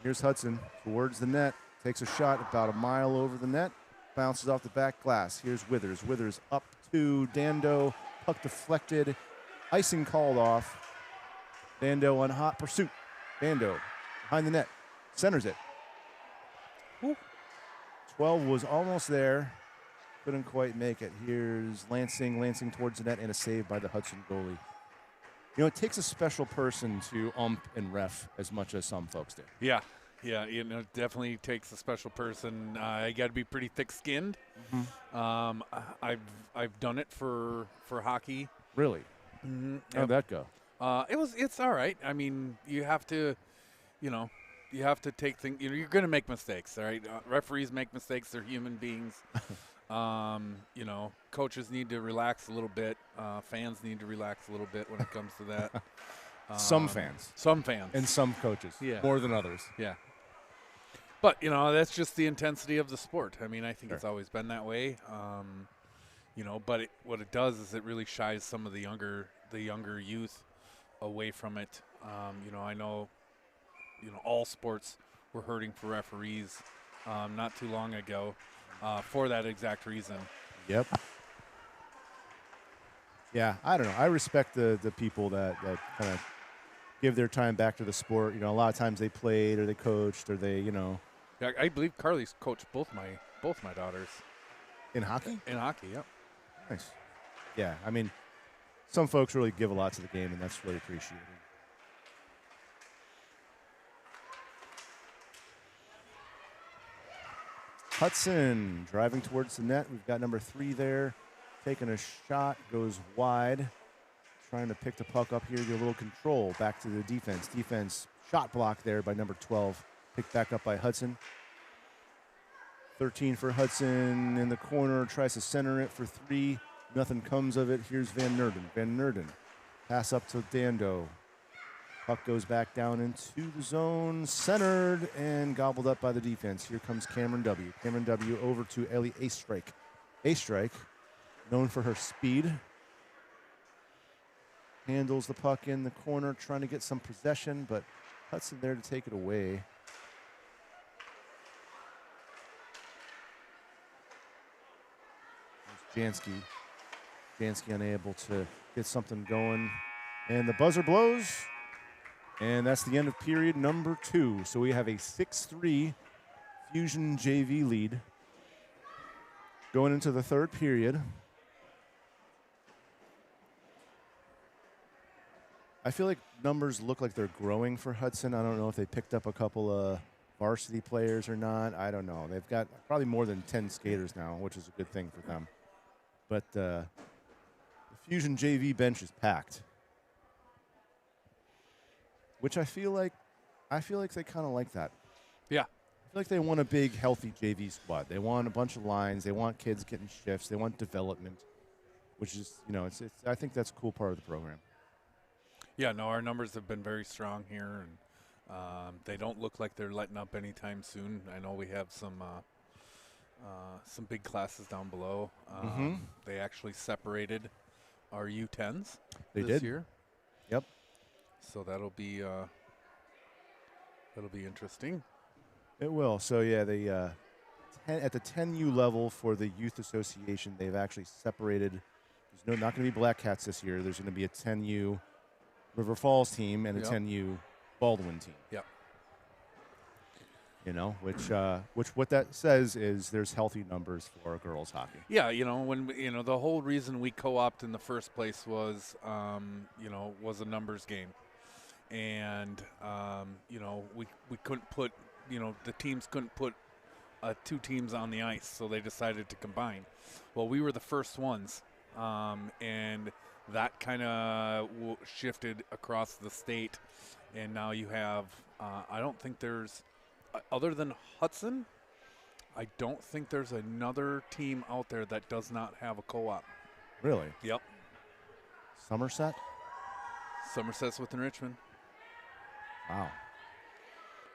Here's Hudson towards the net. Takes a shot about a mile over the net. Bounces off the back glass. Here's Withers. Withers up to Dando. Puck deflected. Icing called off. Dando on hot pursuit. Dando behind the net. Centers it. Ooh. 12 was almost there. Couldn't quite make it. Here's Lansing. Lansing towards the net and a save by the Hudson goalie. It takes a special person to ump and ref as much as some folks do. Yeah, it definitely takes a special person. You got to be pretty thick-skinned. Mm-hmm. I've done it for hockey. Really? Mm-hmm. How'd that go? It's all right. I mean, you have to take things. You're going to make mistakes. All right, referees make mistakes. They're human beings. Coaches need to relax a little bit. Fans need to relax a little bit when it comes to that. Some fans. And some coaches. Yeah. More than others. Yeah. But, that's just the intensity of the sport. I mean, I think it's always been that way. But what it does is it really shies some of the younger youth away from it. I know, all sports were hurting for referees not too long ago for that exact reason. Yep. Yeah, I don't know. I respect the people that kind of give their time back to the sport. A lot of times they played or they coached or they, Yeah, I believe Carly's coached both my daughters in hockey. In hockey, yep. Nice. yeah, I mean, some folks really give a lot to the game, and that's really appreciated. Hudson driving towards the net. We've got number 3 there, taking a shot, goes wide, trying to pick the puck up here, get a little control. Back to the defense. Defense shot block there by number 12, picked back up by Hudson. 13 for Hudson in the corner, tries to center it for 3. Nothing comes of it. Here's Van Nerden. Van Nerden, pass up to Dando. Puck goes back down into the zone, centered and gobbled up by the defense. Here comes Cameron W. Cameron W. over to Ellie Astrike. Astrike, known for her speed, handles the puck in the corner, trying to get some possession, but Hudson there to take it away. There's Jansky. Jansky unable to get something going. And the buzzer blows. And that's the end of period number 2. So we have a 6-3 Fusion JV lead going into the third period. I feel like numbers look like they're growing for Hudson. I don't know if they picked up a couple of varsity players or not. I don't know. They've got probably more than 10 skaters now, which is a good thing for them. But the Fusion JV bench is packed, which I feel like they kind of like that. Yeah. I feel like they want a big, healthy JV squad. They want a bunch of lines. They want kids getting shifts. They want development, which is, I think that's a cool part of the program. Yeah, no, our numbers have been very strong here, and they don't look like they're letting up anytime soon. I know we have some big classes down below. They actually separated our U10s this year. Yep. So that'll be interesting. It will. So yeah, the at the 10U level for the youth association, they've actually separated. There's not going to be Black Cats this year. There's going to be a 10U River Falls team and a 10U Baldwin team. Yep. Which what that says is there's healthy numbers for girls hockey. Yeah, when the whole reason we co-opted in the first place was was a numbers game. And we couldn't put the teams couldn't put 2 teams on the ice, so they decided to combine. Well, we were the first ones, and that kind of shifted across the state, and now you have I don't think there's other than Hudson, I don't think there's another team out there that does not have a co-op. Really? Yep. Somerset's within Richmond. Wow.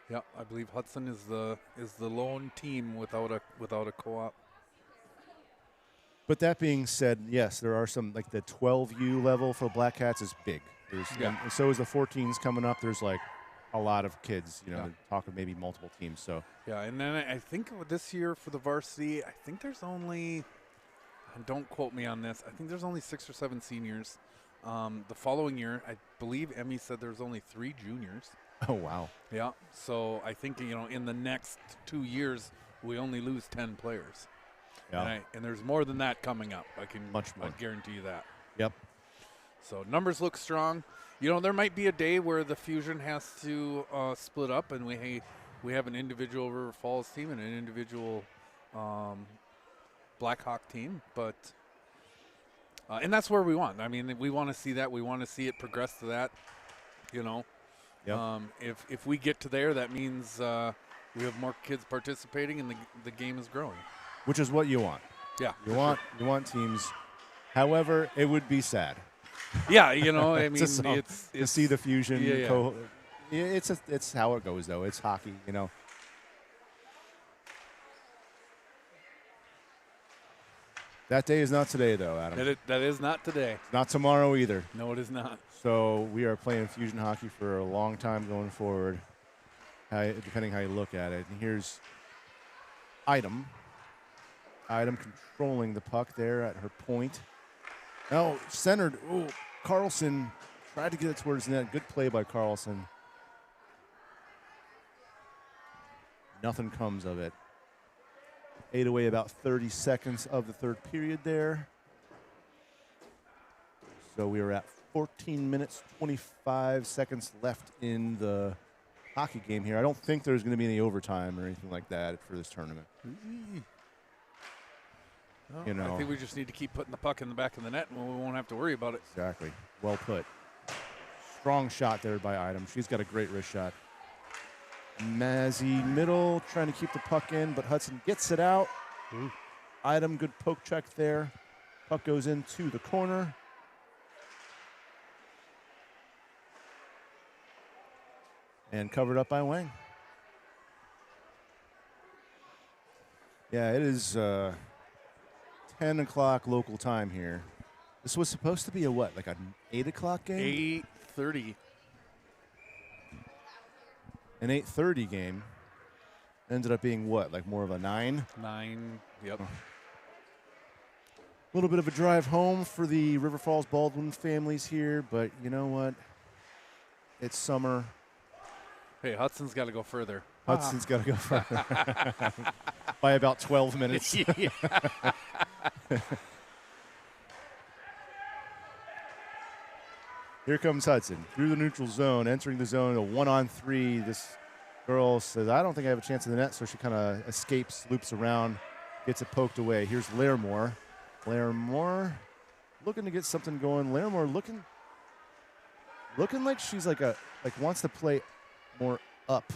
Yeah, I believe Hudson is the lone team without a co-op. But that being said, yes, there are some, like the 12U level for Black Cats is big. And so is the 14s coming up. There's like a lot of kids, talking maybe multiple teams. So yeah, and then I think this year for the varsity, I think there's only, and don't quote me on this, I think there's only 6 or 7 seniors. The following year, I believe Emmy said there's only 3 juniors. Oh, wow. Yeah, so I think, in the next 2 years, we only lose 10 players. Yeah. And there's more than that coming up. Much more. I guarantee you that. Yep. So numbers look strong. There might be a day where the Fusion has to split up, and we have an individual River Falls team and an individual Black Hawk team, but and that's where we want. I mean, we want to see that. We want to see it progress to that. Yep. If we get to there, that means we have more kids participating, and the game is growing. Which is what you want. Yeah. You want teams. However, it would be sad. Yeah, I mean, it's to see the Fusion. Yeah. It's how it goes, though. It's hockey, That day is not today, though, Adam. That is not today. Not tomorrow either. No, it is not. So we are playing Fusion hockey for a long time going forward, depending how you look at it. And here's Item controlling the puck there at her point. Now centered. Oh, Carlson tried to get it towards the net. Good play by Carlson. Nothing comes of it. Ate away about 30 seconds of the third period there. So we are at 14 minutes, 25 seconds left in the hockey game here. I don't think there's going to be any overtime or anything like that for this tournament. Well, You know. I think we just need to keep putting the puck in the back of the net, and we won't have to worry about it. Exactly. Well put. Strong shot there by Idem. She's got a great wrist shot. Mazzy middle, trying to keep the puck in, but Hudson gets it out. Ooh. Idem, good poke check there. Puck goes into the corner. And covered up by Wang. Yeah, it is 10 o'clock local time here. This was supposed to be a what, like an 8 o'clock game? 8:30. An 8:30 game. Ended up being what, like more of a 9? 9, yep. A little bit of a drive home for the River Falls Baldwin families here, but you know what? It's summer. Hey, Hudson's got to go further. Hudson's got to go further by about 12 minutes. Here comes Hudson through the neutral zone, entering the zone, a 1-on-3. This girl says, I don't think I have a chance in the net, so she kind of escapes, loops around, gets it poked away. Here's Larimore. Larimore looking to get something going. Larimore looking like she's like wants to play more up,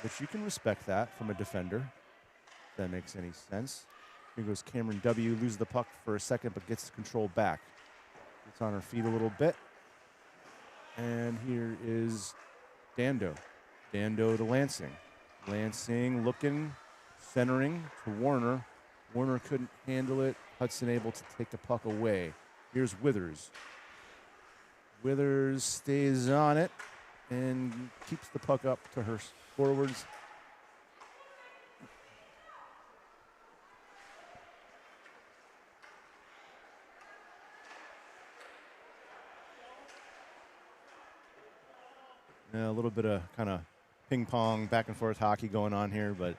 which you can respect that from a defender. If that makes any sense. Here goes Cameron W. Loses the puck for a second, but gets control back. Gets on her feet a little bit. And here is Dando. Dando to Lansing. Lansing looking, centering to Warner. Warner couldn't handle it. Hudson able to take the puck away. Here's Withers. Withers stays on it and keeps the puck up to her forwards. Yeah, a little bit of kind of ping pong, back and forth hockey going on here, but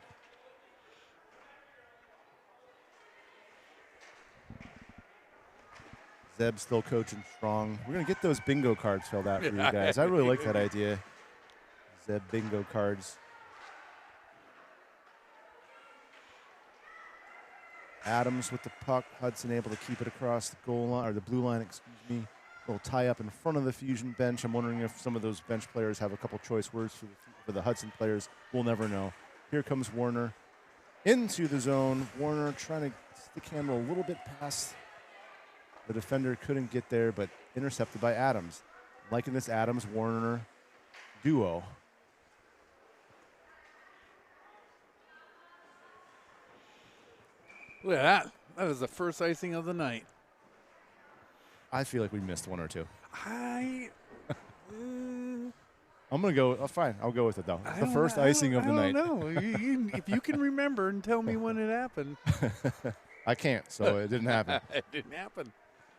Zeb still coaching strong. We're going to get those bingo cards filled out for you guys. I really like that idea. Zeb bingo cards. Adams with the puck. Hudson able to keep it across the goal line, or the blue line, excuse me. A little tie up in front of the Fusion bench. I'm wondering if some of those bench players have a couple choice words for the Hudson players. We'll never know. Here comes Warner into the zone. Warner trying to stick handle a little bit past. The defender couldn't get there, but intercepted by Adams. Liking this Adams-Warner duo. Look at that. That was the first icing of the night. I feel like we missed one or two. I'm I'm going to go. Oh, fine. I'll go with it, though. It's the first icing of the night. I don't know. If you can remember and tell me when it happened. I can't, so it didn't happen. It didn't happen.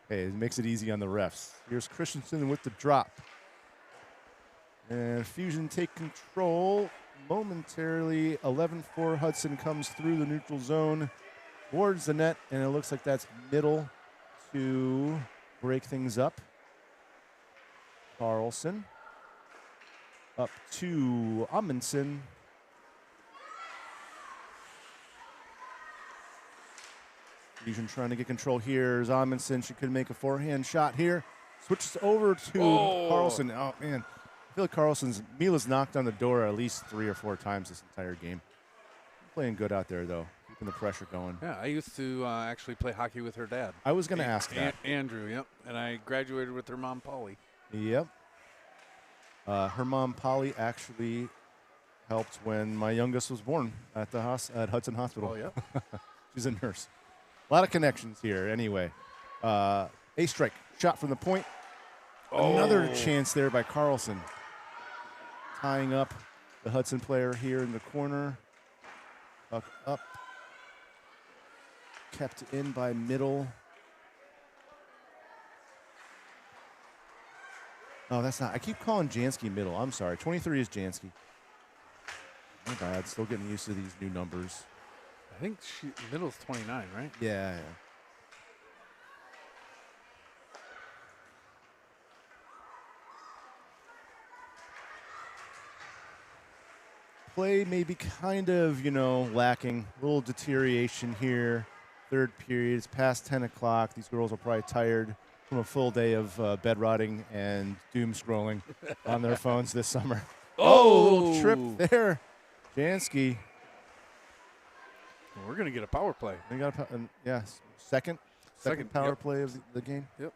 Hey, it makes it easy on the refs. Here's Christensen with the drop. And Fusion take control momentarily. 11-4 Hudson comes through the neutral zone towards the net, and it looks like that's middle to break things up. Carlson up to Amundsen. Fusion trying to get control here. Here's Amundsen. She could make a forehand shot here. Switches over to Carlson. Oh, man. I feel like Mila's knocked on the door at least 3 or 4 times this entire game. Playing good out there, though. Keeping the pressure going. Yeah, I used to actually play hockey with her dad. I was going to ask that. Andrew, yep. And I graduated with her mom, Polly. Yep. Her mom, Polly, actually helped when my youngest was born at Hudson Hospital. Oh, yeah. She's a nurse. A lot of connections here. Anyway, a strike shot from the point. Another chance there by Carlson. Tying up the Hudson player here in the corner. Puck up. Kept in by middle. Oh, that's not. I keep calling Jansky middle. I'm sorry. 23 is Jansky. My bad. Still getting used to these new numbers. I think middle's 29, right? Yeah. play may be kind of, lacking. A little deterioration here. Third period. It's past 10 o'clock. These girls are probably tired from a full day of bed rotting and doom scrolling on their phones this summer. Oh, a little trip there. Jansky. We're going to get a power play. They got second power play of the game. Yep.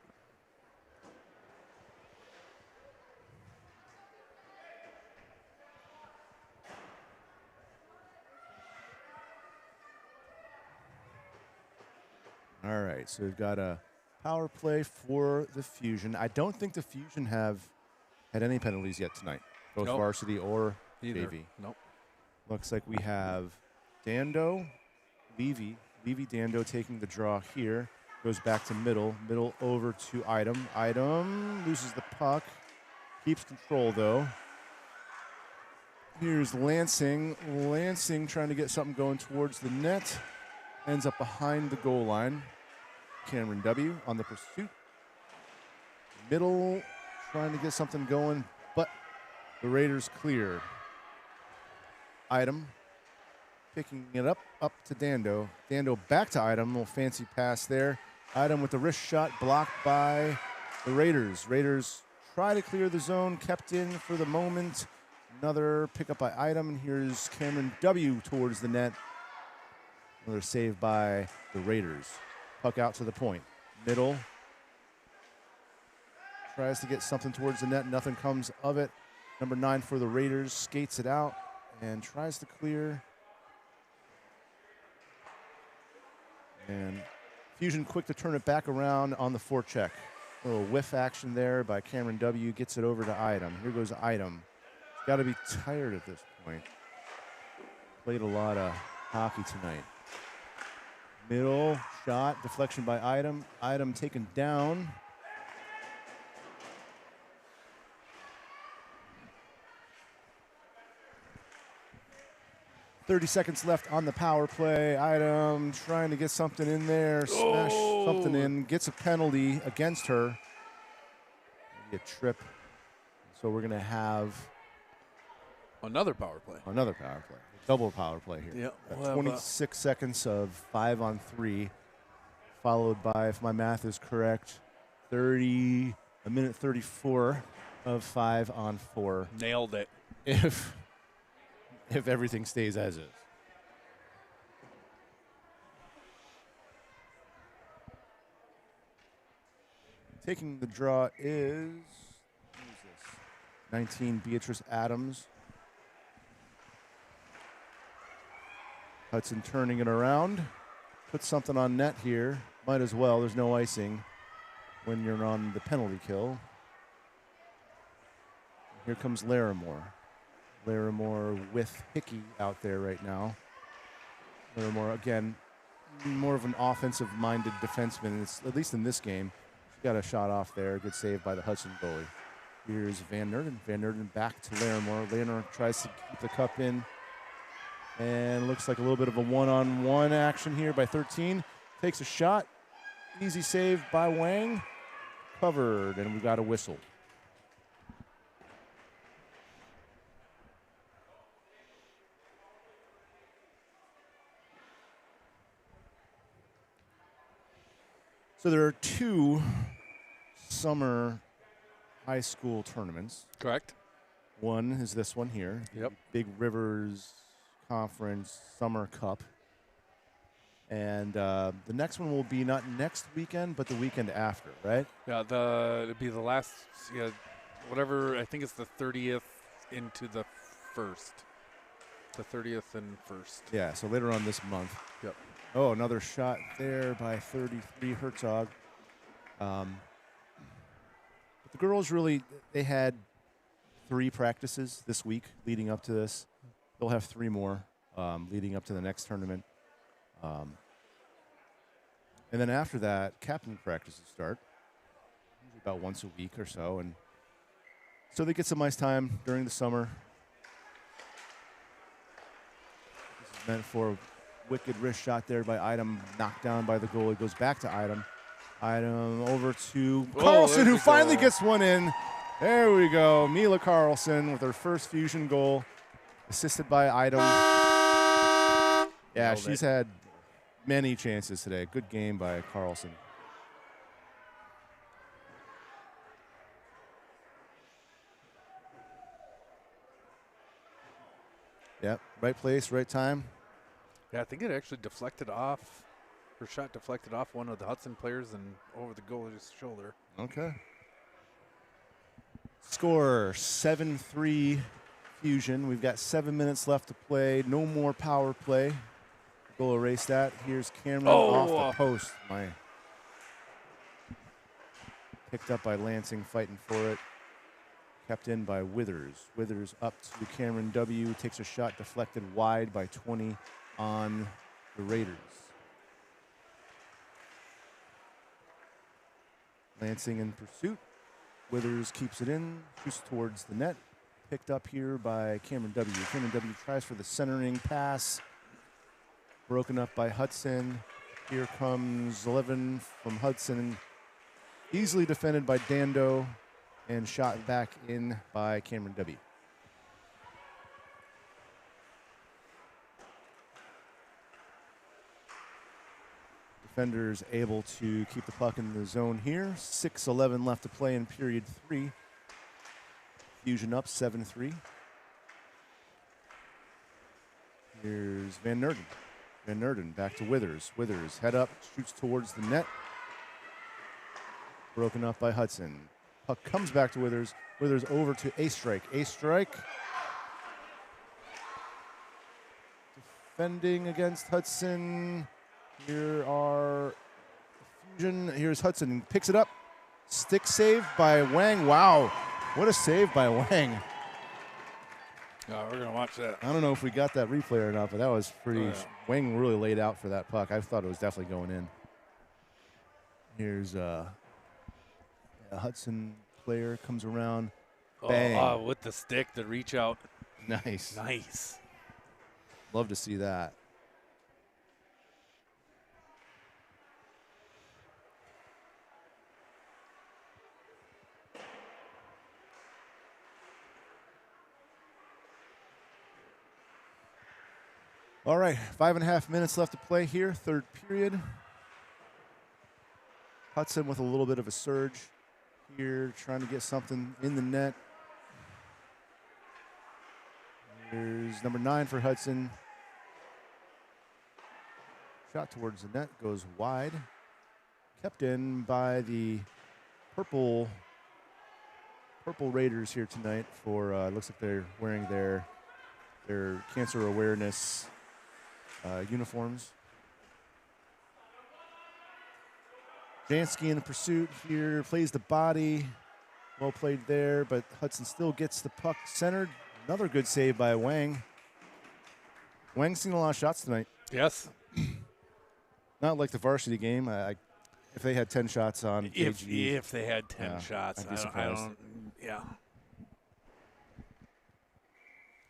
All right, so we've got a power play for the Fusion. I don't think the Fusion have had any penalties yet tonight, both varsity or JV. Nope. Looks like we have Dando, Levy Dando taking the draw here. Goes back to middle over to Item. Item loses the puck, keeps control though. Here's Lansing. Lansing trying to get something going towards the net. Ends up behind the goal line. Cameron W. on the pursuit. Middle trying to get something going, but the Raiders clear. Item picking it up to Dando. Dando back to Item. A little fancy pass there. Item with the wrist shot blocked by the Raiders. Raiders try to clear the zone, kept in for the moment. Another pickup by Item, and here's Cameron W. towards the net. Another save by the Raiders. Puck out to the point. Middle. Tries to get something towards the net. Nothing comes of it. Number 9 for the Raiders skates it out and tries to clear. And Fusion quick to turn it back around on the forecheck. A little whiff action there by Cameron W. Gets it over to Item. Here goes Item. Got to be tired at this point. Played a lot of hockey tonight. Middle shot, deflection by Item. Item taken down. .30 seconds left on the power play. Item trying to get something in there. Smash something in. Gets a penalty against her. Maybe a trip. So we're going to have another power play. Double power play here. Yep. 26 seconds of 5-on-3, followed by, if my math is correct, a minute 34 of 5-on-4. Nailed it. If everything stays as is. Taking the draw is 19, Beatrice Adams. Hudson turning it around. Put something on net here. Might as well. There's no icing when you're on the penalty kill. Here comes Larimore. Larimore with Hickey out there right now. Larimore, again, more of an offensive-minded defenseman, at least in this game. She got a shot off there. Good save by the Hudson goalie. Here's Van Nerden. Van Nerden back to Larimore. Larimore tries to keep the cup in. And looks like a little bit of a one-on-one action here by 13. Takes a shot. Easy save by Wang. Covered, and we got a whistle. So there are 2 summer high school tournaments. Correct. One is this one here. Yep. Big Rivers Conference Summer Cup. And the next one will be not next weekend, but the weekend after, right? Yeah, it'll be the last, whatever, I think it's the 30th into the 1st. The 30th and 1st. Yeah, so later on this month. Yep. Oh, another shot there by 33 Herzog. But the girls really, they had 3 practices this week leading up to this. They'll have 3 more leading up to the next tournament. And then after that, captain practices start, usually about once a week or so. And so they get some ice time during the summer. This is meant for a wicked wrist shot there by Item, knocked down by the goalie. Goes back to Item. Item over to Carlson, who finally gets one in. There we go. Mila Carlson with her first Fusion goal. assisted by Item. Yeah, she's had many chances today. Good game by Carlson. Yep, right place, right time. Yeah, I think it actually deflected off. Her shot deflected off one of the Hudson players and over the goalie's shoulder. Okay. Score 7-3 Fusion. We've got 7 minutes left to play. No more power play. We'll erase that. Here's Cameron off the post. Picked up by Lansing, fighting for it. Kept in by Withers. Withers up to Cameron W. Takes a shot deflected wide by 20 on the Raiders. Lansing in pursuit. Withers keeps it in, shoots towards the net. Picked up here by Cameron W. Cameron W. tries for the centering pass. Broken up by Hudson. Here comes 11 from Hudson. Easily defended by Dando and shot back in by Cameron W. Defenders able to keep the puck in the zone here. 6:11 left to play in period 3. Fusion up 7-3. Here's Van Nerden. Van Nerden back to Withers. Withers head up, shoots towards the net. Broken up by Hudson. Puck comes back to Withers. Withers over to A-Strike. A-Strike. Defending against Hudson. Here are Fusion. Here's Hudson. Picks it up. Stick save by Wang. Wow. What a save by Wang. Oh, we're going to watch that. I don't know if we got that replay or not, but that was pretty. Oh, yeah. Wang really laid out for that puck. I thought it was definitely going in. Here's a Hudson player comes around. Bang. With the stick, the reach out. Nice. Nice. Love to see that. All right, 5.5 minutes left to play here, third period. Hudson with a little bit of a surge here, trying to get something in the net. Here's number 9 for Hudson. Shot towards the net, goes wide. Kept in by the purple Raiders here tonight for, looks like they're wearing their cancer awareness uniforms. Jansky in the pursuit here, plays the body. Well played there, but Hudson still gets the puck centered. Another good save by Wang. Wang's seen a lot of shots tonight. Yes. Not like the varsity game. If they had 10 shots on KG. If they had 10 shots, I'd be surprised. Yeah.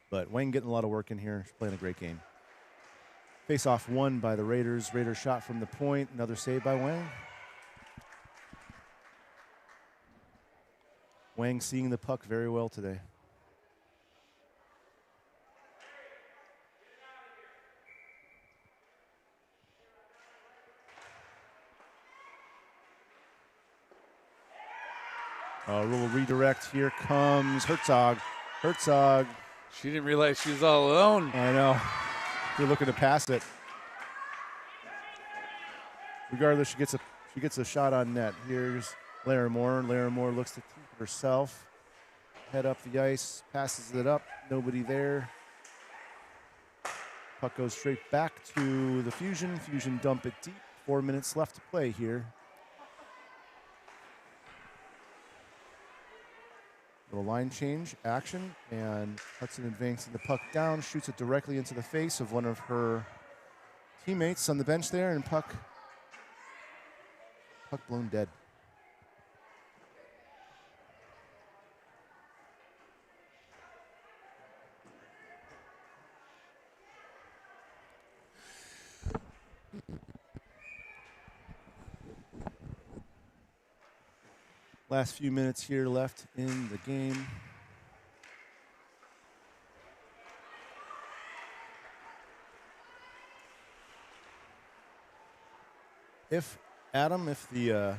But Wang getting a lot of work in here. He's playing a great game. Face-off won by the Raiders. Raiders shot from the point. Another save by Wang. Wang seeing the puck very well today. A little redirect. Here comes Herzog. Herzog. She didn't realize she was all alone. I know. You're looking to pass it. Regardless, she gets a shot on net. Here's Larimore. Larimore looks to keep it herself. Head up the ice, passes it up. Nobody there. Puck goes straight back to the Fusion. Fusion dump it deep. 4 minutes left to play here. Little line change action, and Hudson advancing the puck down, shoots it directly into the face of one of her teammates on the bench there, and puck blown dead. Last few minutes here left in the game. If the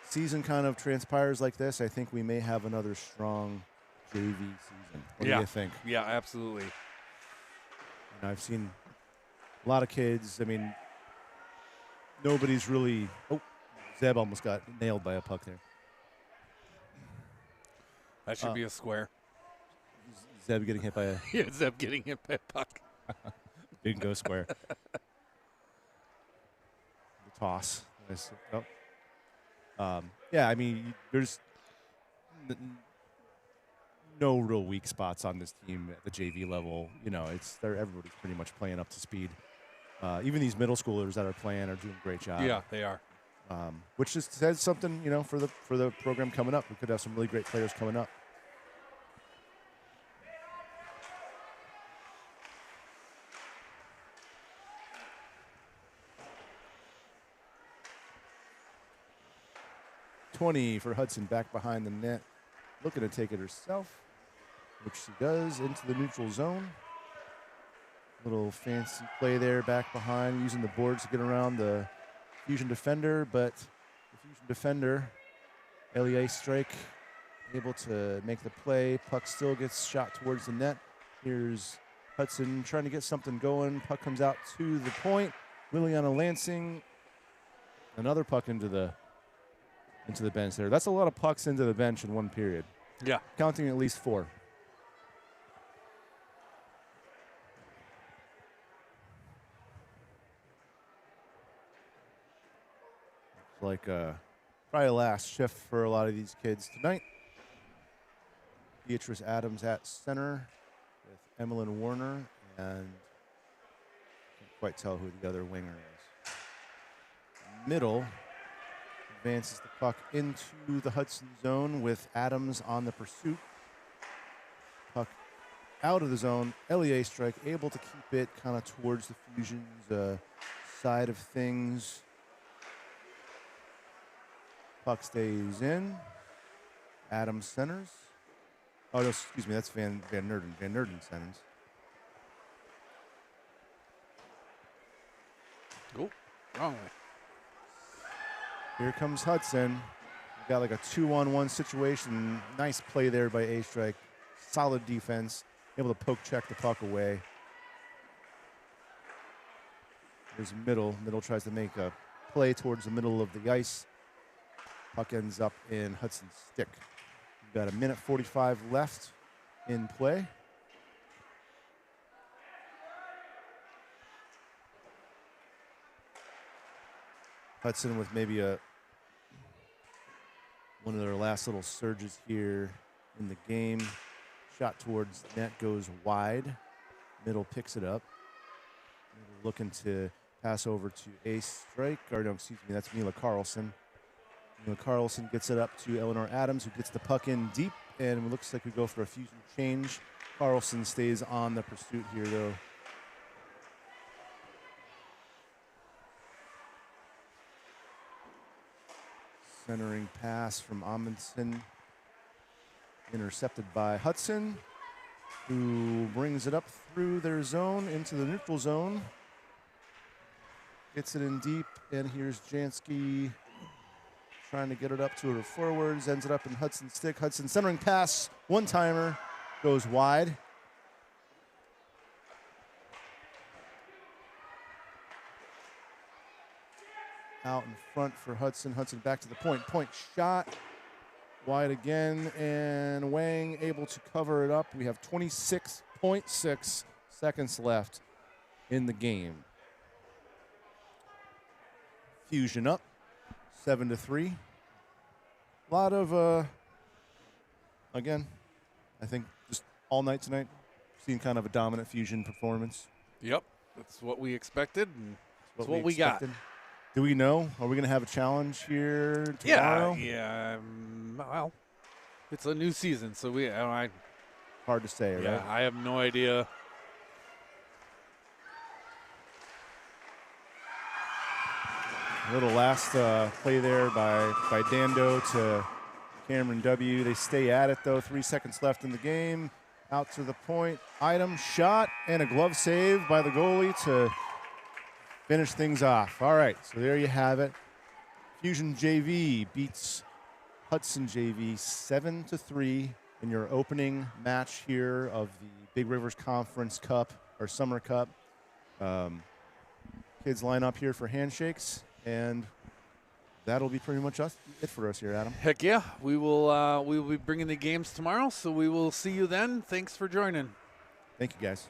season kind of transpires like this, I think we may have another strong JV season. What do you think? Yeah, absolutely. And I've seen a lot of kids. I mean, nobody's really. Oh, Zeb almost got nailed by a puck there. That should be a square. Zeb getting hit by a Yeah, Zeb getting hit by a puck. didn't go square. The toss. Nice. Oh. Yeah, I mean, there's no real weak spots on this team at the JV level. You know, everybody's pretty much playing up to speed. Even these middle schoolers that are playing are doing a great job. Yeah, they are. Which just says something, you know, for the program coming up. We could have some really great players coming up. .20 for Hudson back behind the net. Looking to take it herself, which she does into the neutral zone. Little fancy play there back behind, using the boards to get around the Fusion defender, but the Fusion defender, LEA strike, able to make the play. Puck still gets shot towards the net. Here's Hudson trying to get something going. Puck comes out to the point. Liliana Lansing, another puck into the bench there. That's a lot of pucks into the bench in one period. Yeah. Counting at least 4. Like probably last shift for a lot of these kids tonight. Beatrice Adams at center with Emmeline Warner, and can't quite tell who the other winger is. Middle advances the puck into the Hudson zone with Adams on the pursuit. Puck out of the zone. LEA strike, able to keep it kind of towards the Fusion's side of things. Puck stays in. Adams centers. Oh, no, excuse me, that's Van Nerden. Van Nerden centers. Oh, wrong way. Here comes Hudson. We got like a 2-on-1 situation. Nice play there by A-Strike. Solid defense. Able to poke check the puck away. There's Middle. Middle tries to make a play towards the middle of the ice. Puck ends up in Hudson's stick. We've got 1:45 left in play. Hudson with maybe one of their last little surges here in the game. Shot towards net goes wide. Middle picks it up. Middle looking to pass over to A-Strike. Or no, excuse me, that's Mila Carlson. Mila Carlson gets it up to Eleanor Adams, who gets the puck in deep, and it looks like we go for a Fusion change. Carlson stays on the pursuit here, though. Centering pass from Amundsen, intercepted by Hudson, who brings it up through their zone into the neutral zone. Gets it in deep, and here's Jansky trying to get it up to her forwards, ends it up in Hudson's stick. Hudson centering pass, one-timer, goes wide. Out in front for Hudson. Hudson back to the point. Point shot. Wide again, and Wang able to cover it up. We have 26.6 seconds left in the game. Fusion up, 7-3. A lot of, again, I think just all night tonight, seen kind of a dominant Fusion performance. Yep, that's what we expected, and that's what we got. Do we know? Are we going to have a challenge here tomorrow? Yeah. Well, it's a new season, so hard to say, right? I have no idea. A little last play there by Dando to Cameron W. They stay at it, though. 3 seconds left in the game. Out to the point. Item shot and a glove save by the goalie to finish things off. All right, so there you have it. Fusion JV beats Hudson JV 7-3 in your opening match here of the Big Rivers Conference Cup or Summer Cup. Kids line up here for handshakes, and that'll be pretty much it for us here, Adam. Heck yeah, we will be bringing the games tomorrow, so we will see you then. Thanks for joining. Thank you, guys.